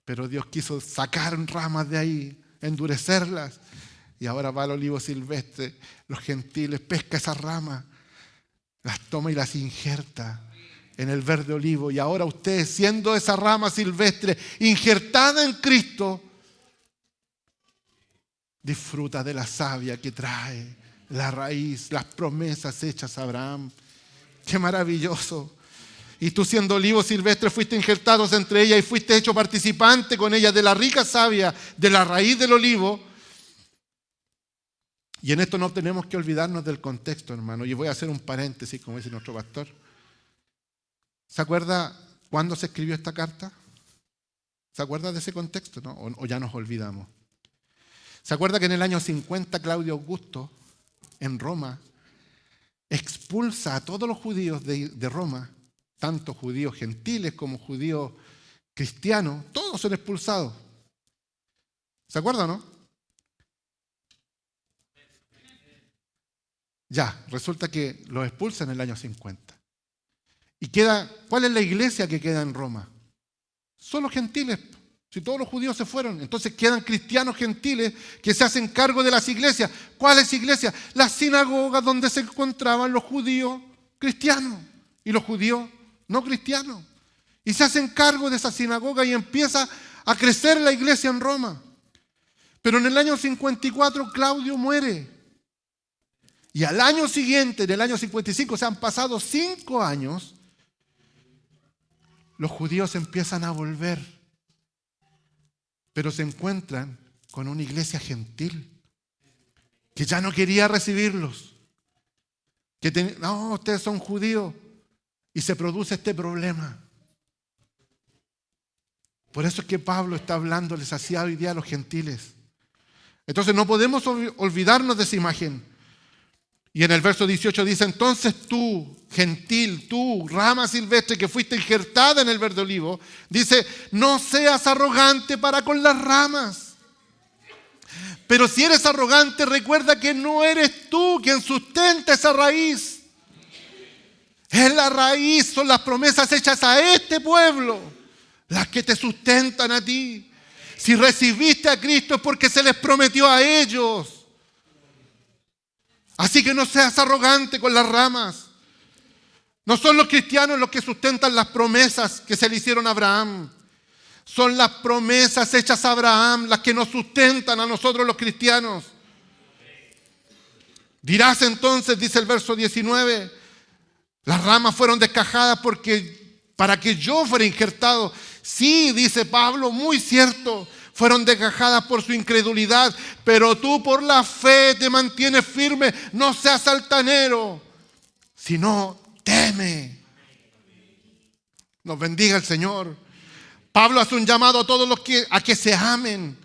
Pero Dios quiso sacar ramas de ahí, endurecerlas. Y ahora va el olivo silvestre. Los gentiles pesca esas ramas, las toma y las injerta. en el verde olivo. Y ahora usted, siendo esa rama silvestre injertada en Cristo, disfruta de la savia que trae la raíz, las promesas hechas a Abraham. ¡Qué maravilloso! Y tú, siendo olivo silvestre, fuiste injertados entre ella y fuiste hecho participante con ella de la rica savia, de la raíz del olivo. Y en esto no tenemos que olvidarnos del contexto, hermano. Y voy a hacer un paréntesis, como dice nuestro pastor. ¿Se acuerda cuándo se escribió esta carta? ¿Se acuerda de ese contexto, no? ¿O ya nos olvidamos? ¿Se acuerda que en el año 50 Claudio Augusto, en Roma, expulsa a todos los judíos de Roma, tanto judíos gentiles como judíos cristianos, todos son expulsados? ¿Se acuerda, no? Ya, resulta que los expulsan en el año 50. ¿Y cuál es la iglesia que queda en Roma? Solo gentiles. Si todos los judíos se fueron, entonces quedan cristianos gentiles que se hacen cargo de las iglesias. ¿Cuáles iglesias? Las sinagogas donde se encontraban los judíos cristianos y los judíos no cristianos. Y se hacen cargo de esa sinagoga y empieza a crecer la iglesia en Roma. Pero en el año 54 Claudio muere. Y al año siguiente, en el año 55, se han pasado 5 años, los judíos empiezan a volver, pero se encuentran con una iglesia gentil que ya no quería recibirlos. No, ustedes son judíos. Y se produce este problema. Por eso es que Pablo está hablándoles así hoy día a los gentiles. Entonces no podemos olvidarnos de esa imagen. Y en el verso 18 dice: entonces tú, gentil, tú, rama silvestre que fuiste injertada en el verde olivo, dice, no seas arrogante para con las ramas. Pero si eres arrogante, recuerda que no eres tú quien sustenta esa raíz. Es la raíz, son las promesas hechas a este pueblo las que te sustentan a ti. Si recibiste a Cristo es porque se les prometió a ellos. Así que no seas arrogante con las ramas. No son los cristianos los que sustentan las promesas que se le hicieron a Abraham. Son las promesas hechas a Abraham las que nos sustentan a nosotros los cristianos. Dirás entonces, dice el verso 19, las ramas fueron descajadas para que yo fuera injertado. Sí, dice Pablo, muy cierto. Fueron desgajadas por su incredulidad, pero tú por la fe te mantienes firme. No seas altanero, sino teme. Nos bendiga el Señor. Pablo hace un llamado a todos a que se amen,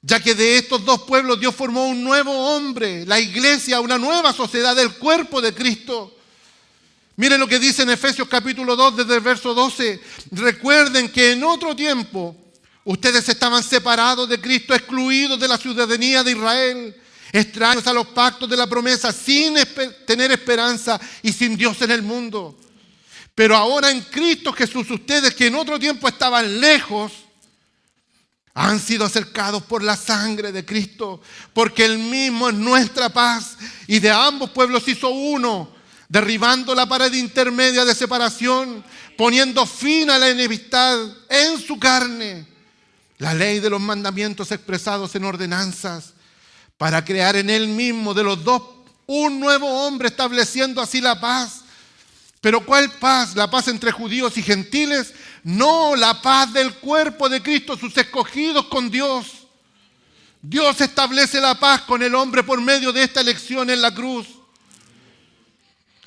ya que de estos dos pueblos Dios formó un nuevo hombre, la iglesia, una nueva sociedad del cuerpo de Cristo. Miren lo que dice en Efesios capítulo 2, desde el verso 12. Recuerden que en otro tiempo ustedes estaban separados de Cristo, excluidos de la ciudadanía de Israel, extraños a los pactos de la promesa, sin tener esperanza y sin Dios en el mundo. Pero ahora en Cristo Jesús, ustedes que en otro tiempo estaban lejos, han sido acercados por la sangre de Cristo, porque Él mismo es nuestra paz y de ambos pueblos hizo uno, derribando la pared intermedia de separación, poniendo fin a la enemistad en su carne. La ley de los mandamientos expresados en ordenanzas, para crear en Él mismo de los dos un nuevo hombre, estableciendo así la paz. ¿Pero cuál paz? ¿La paz entre judíos y gentiles? No, la paz del cuerpo de Cristo, sus escogidos con Dios. Dios establece la paz con el hombre por medio de esta elección en la cruz.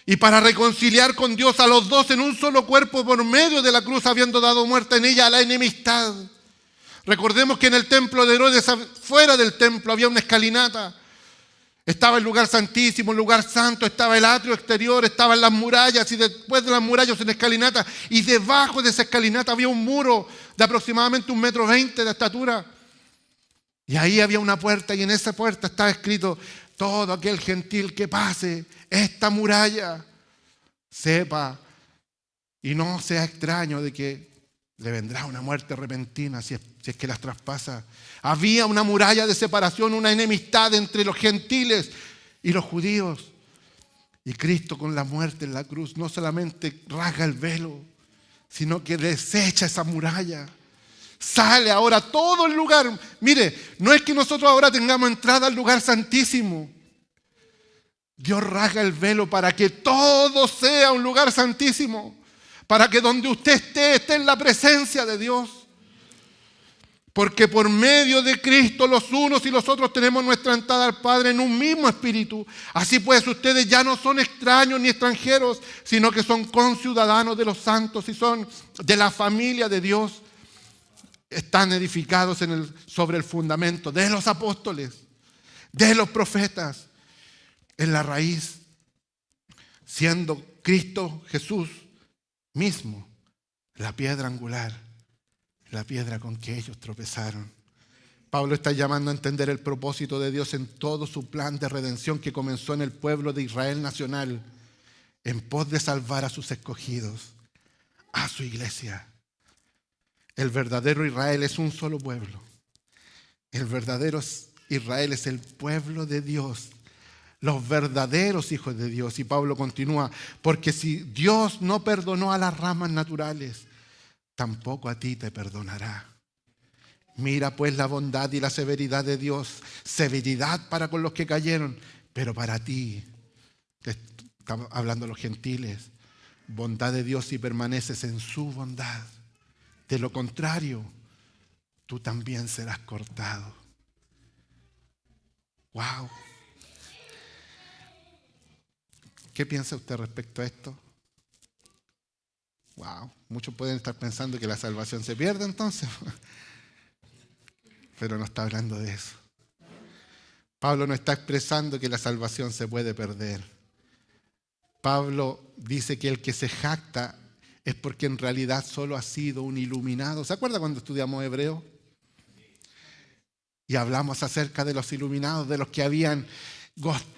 Y para reconciliar con Dios a los dos en un solo cuerpo por medio de la cruz, habiendo dado muerte en ella a la enemistad. Recordemos que en el templo de Herodes, fuera del templo, había una escalinata. Estaba el lugar santísimo, el lugar santo, estaba el atrio exterior, estaban las murallas y después de las murallas una escalinata. Y debajo de esa escalinata había un muro de aproximadamente 1,20 m de estatura. Y ahí había una puerta y en esa puerta estaba escrito: todo aquel gentil que pase esta muralla, sepa y no sea extraño de que le vendrá una muerte repentina si es que las traspasa. Había una muralla de separación, una enemistad entre los gentiles y los judíos. Y Cristo con la muerte en la cruz no solamente rasga el velo, sino que desecha esa muralla. Sale ahora todo el lugar. Mire, no es que nosotros ahora tengamos entrada al lugar santísimo. Dios rasga el velo para que todo sea un lugar santísimo. Para que donde usted esté en la presencia de Dios. Porque por medio de Cristo los unos y los otros tenemos nuestra entrada al Padre en un mismo espíritu. Así pues, ustedes ya no son extraños ni extranjeros, sino que son conciudadanos de los santos y son de la familia de Dios. Están edificados sobre el fundamento de los apóstoles, de los profetas, en la raíz, siendo Cristo Jesús mismo la piedra angular, la piedra con que ellos tropezaron. Pablo está llamando a entender el propósito de Dios en todo su plan de redención que comenzó en el pueblo de Israel nacional, en pos de salvar a sus escogidos, a su iglesia. El verdadero Israel es un solo pueblo. El verdadero Israel es el pueblo de Dios, los verdaderos hijos de Dios. Y Pablo continúa, porque si Dios no perdonó a las ramas naturales, tampoco a ti te perdonará. Mira pues la bondad y la severidad de Dios, severidad para con los que cayeron, pero para ti, estamos hablando de los gentiles, bondad de Dios si permaneces en su bondad. De lo contrario, tú también serás cortado. ¡Wow! ¿Qué piensa usted respecto a esto? ¡Wow! Muchos pueden estar pensando que la salvación se pierde entonces, pero no está hablando de eso. Pablo no está expresando que la salvación se puede perder. Pablo dice que el que se jacta es porque en realidad solo ha sido un iluminado. ¿Se acuerda cuando estudiamos Hebreo? Y hablamos acerca de los iluminados, de los que habían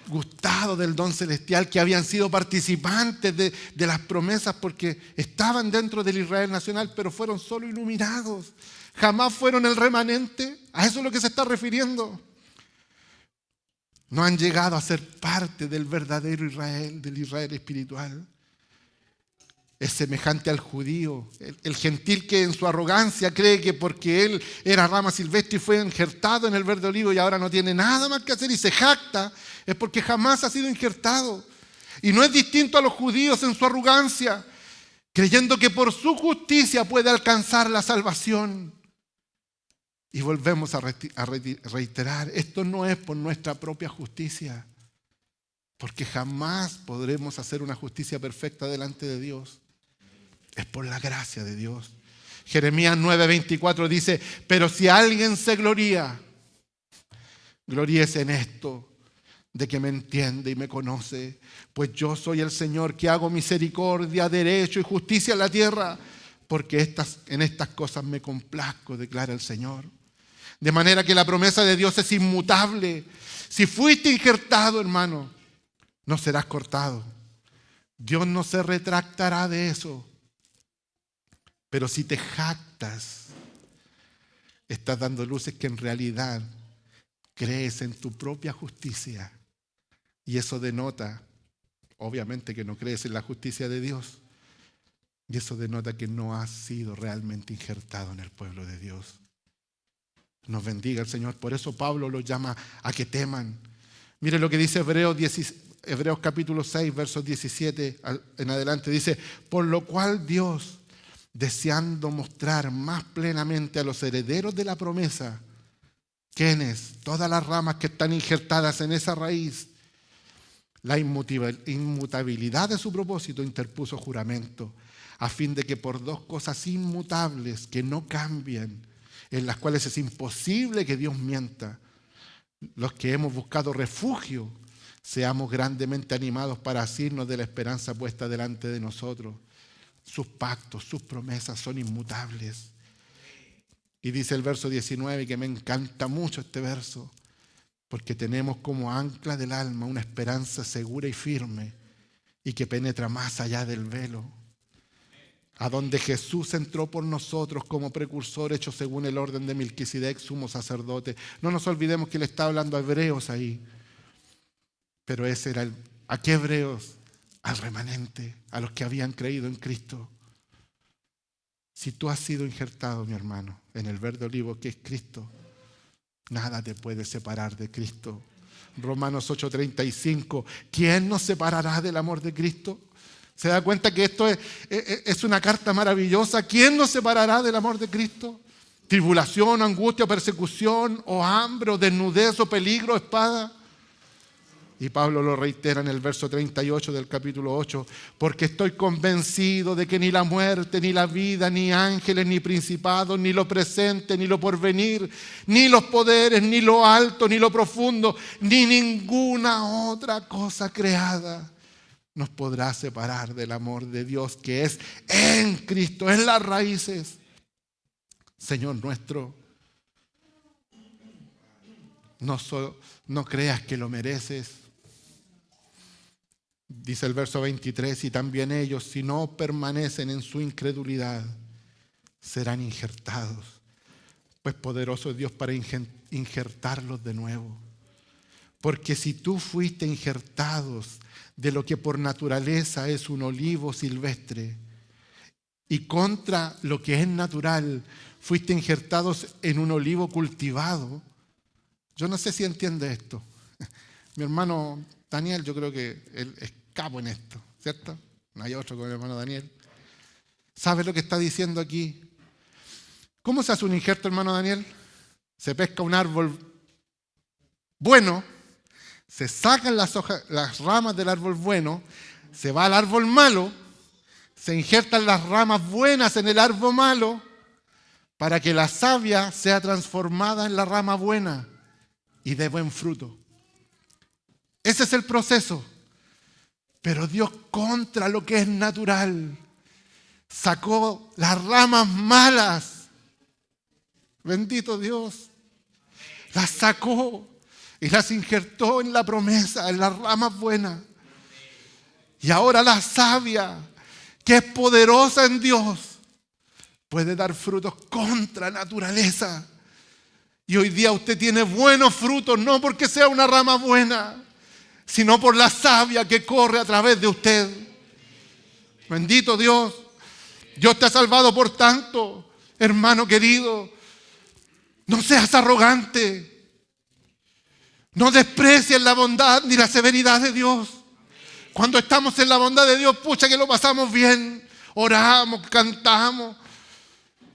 gustado del don celestial, que habían sido participantes de las promesas porque estaban dentro del Israel nacional, pero fueron solo iluminados. Jamás fueron el remanente. A eso es lo que se está refiriendo. No han llegado a ser parte del verdadero Israel, del Israel espiritual. Es semejante al judío, el gentil que en su arrogancia cree que porque él era rama silvestre y fue injertado en el verde olivo y ahora no tiene nada más que hacer y se jacta, es porque jamás ha sido injertado. Y no es distinto a los judíos en su arrogancia, creyendo que por su justicia puede alcanzar la salvación. Y volvemos a reiterar, esto no es por nuestra propia justicia, porque jamás podremos hacer una justicia perfecta delante de Dios. Es por la gracia de Dios. Jeremías 9:24 dice, pero si alguien se gloría, gloríese en esto, de que me entiende y me conoce, pues yo soy el Señor que hago misericordia, derecho y justicia en la tierra, porque en estas cosas me complazco, declara el Señor. De manera que la promesa de Dios es inmutable. Si fuiste injertado, hermano, no serás cortado. Dios no se retractará de eso. Pero si te jactas, estás dando luces que en realidad crees en tu propia justicia. Y eso denota, obviamente, que no crees en la justicia de Dios. Y eso denota que no has sido realmente injertado en el pueblo de Dios. Nos bendiga el Señor. Por eso Pablo los llama a que teman. Mire lo que dice Hebreos capítulo 6, versos 17 en adelante. Dice, por lo cual Dios, deseando mostrar más plenamente a los herederos de la promesa, ¿quiénes? Todas las ramas que están injertadas en esa raíz, la inmutabilidad de su propósito, interpuso juramento, a fin de que por dos cosas inmutables que no cambian, en las cuales es imposible que Dios mienta, los que hemos buscado refugio, seamos grandemente animados para asirnos de la esperanza puesta delante de nosotros. Sus pactos, sus promesas son inmutables. Y dice el verso 19, que me encanta mucho este verso, porque tenemos como ancla del alma una esperanza segura y firme y que penetra más allá del velo, a donde Jesús entró por nosotros como precursor hecho según el orden de Melquisedec, sumo sacerdote. No nos olvidemos que le está hablando a hebreos ahí, pero ese era ¿A qué hebreos? Al remanente, a los que habían creído en Cristo. Si tú has sido injertado, mi hermano, en el verde olivo que es Cristo, nada te puede separar de Cristo. Romanos 8:35, ¿quién nos separará del amor de Cristo? ¿Se da cuenta que esto es una carta maravillosa? ¿Quién nos separará del amor de Cristo? ¿Tribulación, angustia, persecución, o hambre, o desnudez, o peligro, o espada? Y Pablo lo reitera en el verso 38 del capítulo 8, porque estoy convencido de que ni la muerte, ni la vida, ni ángeles, ni principados, ni lo presente, ni lo porvenir, ni los poderes, ni lo alto, ni lo profundo, ni ninguna otra cosa creada nos podrá separar del amor de Dios que es en Cristo, en las raíces. Señor nuestro, no creas que lo mereces. Dice el verso 23, y también ellos, si no permanecen en su incredulidad, serán injertados. Pues poderoso es Dios para injertarlos de nuevo. Porque si tú fuiste injertados de lo que por naturaleza es un olivo silvestre, y contra lo que es natural, fuiste injertados en un olivo cultivado. Yo no sé si entiende esto. Mi hermano Daniel, yo creo que él es capo en esto, ¿cierto? No hay otro como el hermano Daniel. ¿Sabe lo que está diciendo aquí? ¿Cómo se hace un injerto, hermano Daniel? Se pesca un árbol bueno, se sacan las ramas del árbol bueno, se va al árbol malo, se injertan las ramas buenas en el árbol malo para que la savia sea transformada en la rama buena y dé buen fruto. Ese es el proceso. Pero Dios, contra lo que es natural, sacó las ramas malas. Bendito Dios. Las sacó y las injertó en la promesa, en las ramas buenas. Y ahora la savia, que es poderosa en Dios, puede dar frutos contra naturaleza. Y hoy día usted tiene buenos frutos, no porque sea una rama buena, sino por la savia que corre a través de usted. Bendito Dios. Dios te ha salvado por tanto, hermano querido. No seas arrogante. No desprecies la bondad ni la severidad de Dios. Cuando estamos en la bondad de Dios, pucha que lo pasamos bien. Oramos, cantamos.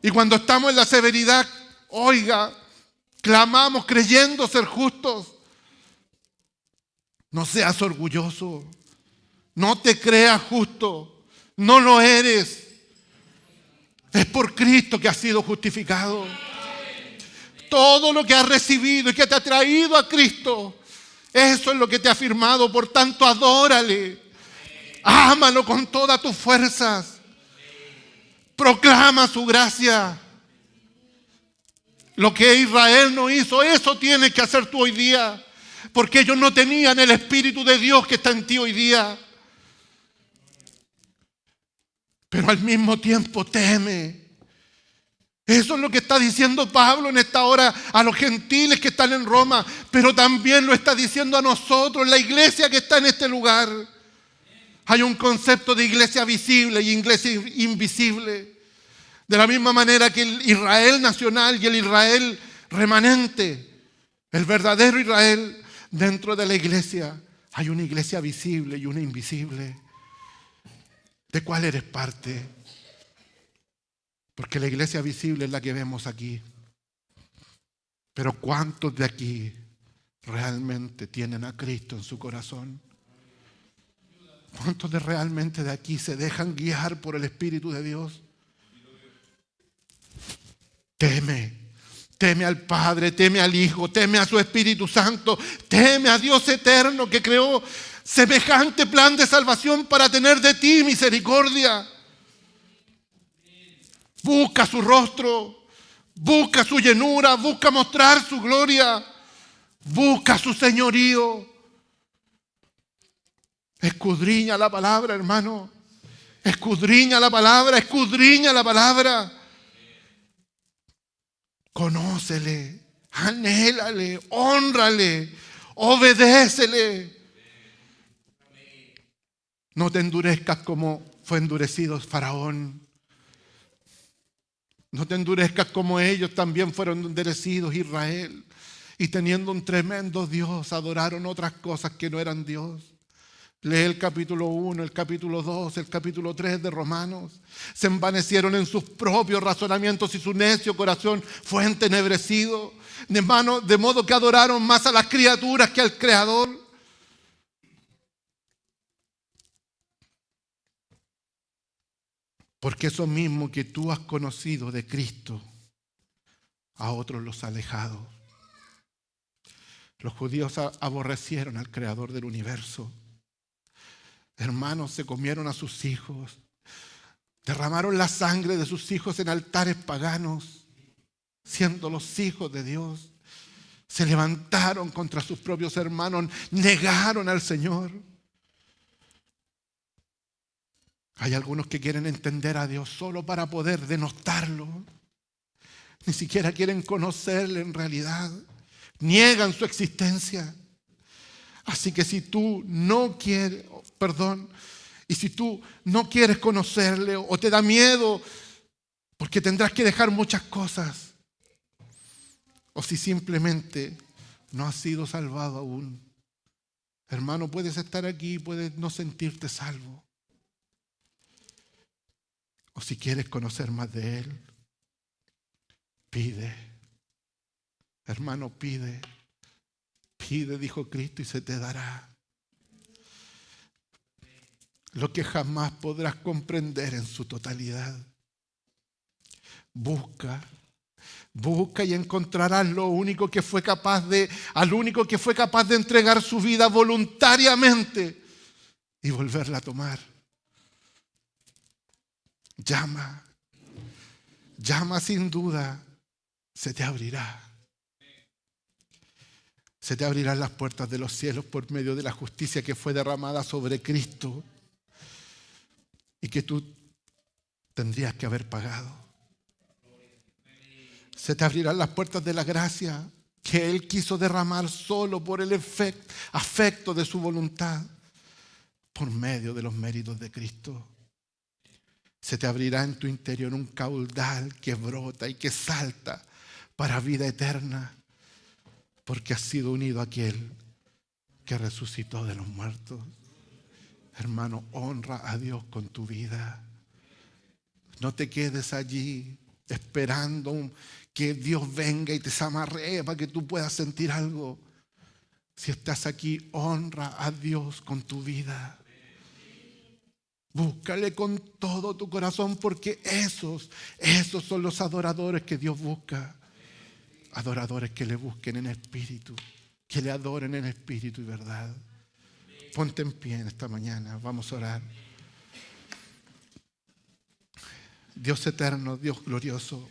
Y cuando estamos en la severidad, oiga, clamamos creyendo ser justos. No seas orgulloso. No te creas justo. No lo eres. Es por Cristo que has sido justificado. Todo lo que has recibido y que te ha traído a Cristo, eso es lo que te ha firmado. Por tanto, adórale. Ámalo con todas tus fuerzas. Proclama su gracia. Lo que Israel no hizo, eso tienes que hacer tú hoy día. Porque ellos no tenían el Espíritu de Dios que está en ti hoy día. Pero al mismo tiempo teme. Eso es lo que está diciendo Pablo en esta hora a los gentiles que están en Roma. Pero también lo está diciendo a nosotros, la iglesia que está en este lugar. Hay un concepto de iglesia visible y iglesia invisible. De la misma manera que el Israel nacional y el Israel remanente, el verdadero Israel, dentro de la iglesia hay una iglesia visible y una invisible. ¿De cuál eres parte? Porque la iglesia visible es la que vemos aquí. Pero ¿cuántos de aquí realmente tienen a Cristo en su corazón? ¿Cuántos realmente de aquí se dejan guiar por el Espíritu de Dios? Teme al Padre, teme al Hijo, teme a su Espíritu Santo, teme a Dios eterno que creó semejante plan de salvación para tener de ti misericordia. Busca su rostro, busca su llenura, busca mostrar su gloria, busca su señorío. Escudriña la palabra, hermano. Escudriña la palabra, escudriña la palabra. Conócele, anhélale, hónrale, obedécele. No te endurezcas como fue endurecido Faraón. No te endurezcas como ellos también fueron endurecidos, Israel. Y teniendo un tremendo Dios, adoraron otras cosas que no eran Dios. Lee el capítulo 1, el capítulo 2, el capítulo 3 de Romanos. Se envanecieron en sus propios razonamientos y su necio corazón fue entenebrecido. De modo que adoraron más a las criaturas que al Creador. Porque eso mismo que tú has conocido de Cristo, a otros los ha alejado. Los judíos aborrecieron al Creador del universo. Hermanos, se comieron a sus hijos. Derramaron la sangre de sus hijos en altares paganos, siendo los hijos de Dios. Se levantaron contra sus propios hermanos, negaron al Señor. Hay algunos que quieren entender a Dios solo para poder denostarlo. Ni siquiera quieren conocerle en realidad. Niegan su existencia. Así que si tú no quieres, y si tú no quieres conocerle o te da miedo porque tendrás que dejar muchas cosas, o si simplemente no has sido salvado aún, hermano, puedes estar aquí, puedes no sentirte salvo. O si quieres conocer más de Él, pide. Hermano, pide. Pide, dijo Cristo, y se te dará. Lo que jamás podrás comprender en su totalidad. Busca y encontrarás al único que fue capaz de entregar su vida voluntariamente y volverla a tomar. Llama sin duda, se te abrirá. Se te abrirán las puertas de los cielos por medio de la justicia que fue derramada sobre Cristo y que tú tendrías que haber pagado. Se te abrirán las puertas de la gracia que Él quiso derramar solo por el afecto de su voluntad por medio de los méritos de Cristo. Se te abrirá en tu interior un caudal que brota y que salta para vida eterna, porque has sido unido a aquel que resucitó de los muertos. Hermano, honra a Dios con tu vida. No te quedes allí esperando que Dios venga y te amarre para que tú puedas sentir algo. Si estás aquí, honra a Dios con tu vida. Búscale con todo tu corazón, porque esos son los adoradores que Dios busca. Adoradores que le busquen en espíritu, que le adoren en espíritu y verdad. Ponte en pie en esta mañana, vamos a orar. Dios eterno, Dios glorioso,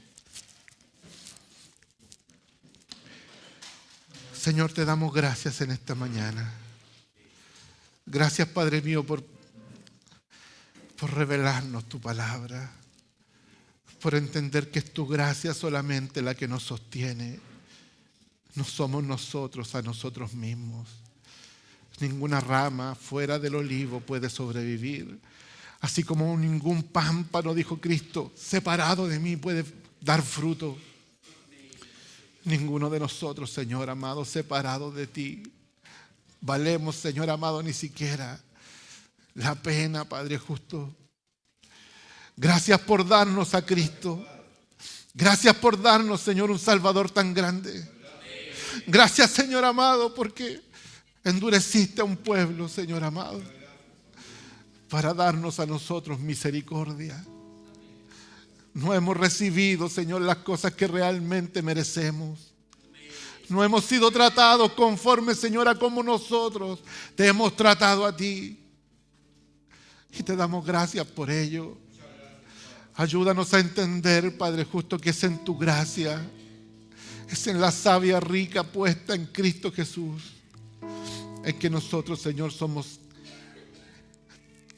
Señor, te damos gracias en esta mañana. Gracias, Padre mío, por revelarnos tu palabra, por entender que es tu gracia solamente la que nos sostiene. No somos nosotros a nosotros mismos. Ninguna rama fuera del olivo puede sobrevivir. Así como ningún pámpano, dijo Cristo, separado de mí puede dar fruto. Ninguno de nosotros, Señor amado, separado de ti, valemos, Señor amado, ni siquiera la pena, Padre justo. Gracias por darnos a Cristo. Gracias por darnos, Señor, un Salvador tan grande. Gracias, Señor amado, porque endureciste a un pueblo, Señor amado, para darnos a nosotros misericordia. No hemos recibido, Señor, las cosas que realmente merecemos. No hemos sido tratados conforme, Señor, a como nosotros te hemos tratado a ti. Y te damos gracias por ello. Ayúdanos a entender, Padre justo, que es en tu gracia, es en la savia rica puesta en Cristo Jesús, en que nosotros, Señor, somos,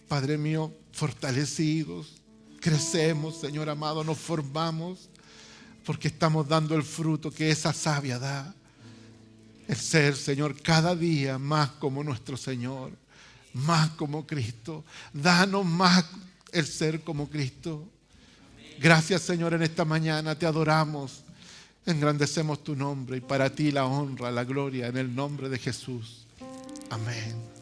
Padre mío, fortalecidos, crecemos, Señor amado, nos formamos, porque estamos dando el fruto que esa savia da. El ser, Señor, cada día más como nuestro Señor, más como Cristo. Danos más el ser como Cristo. Gracias, Señor, en esta mañana te adoramos, engrandecemos tu nombre y para ti la honra, la gloria, en el nombre de Jesús. Amén.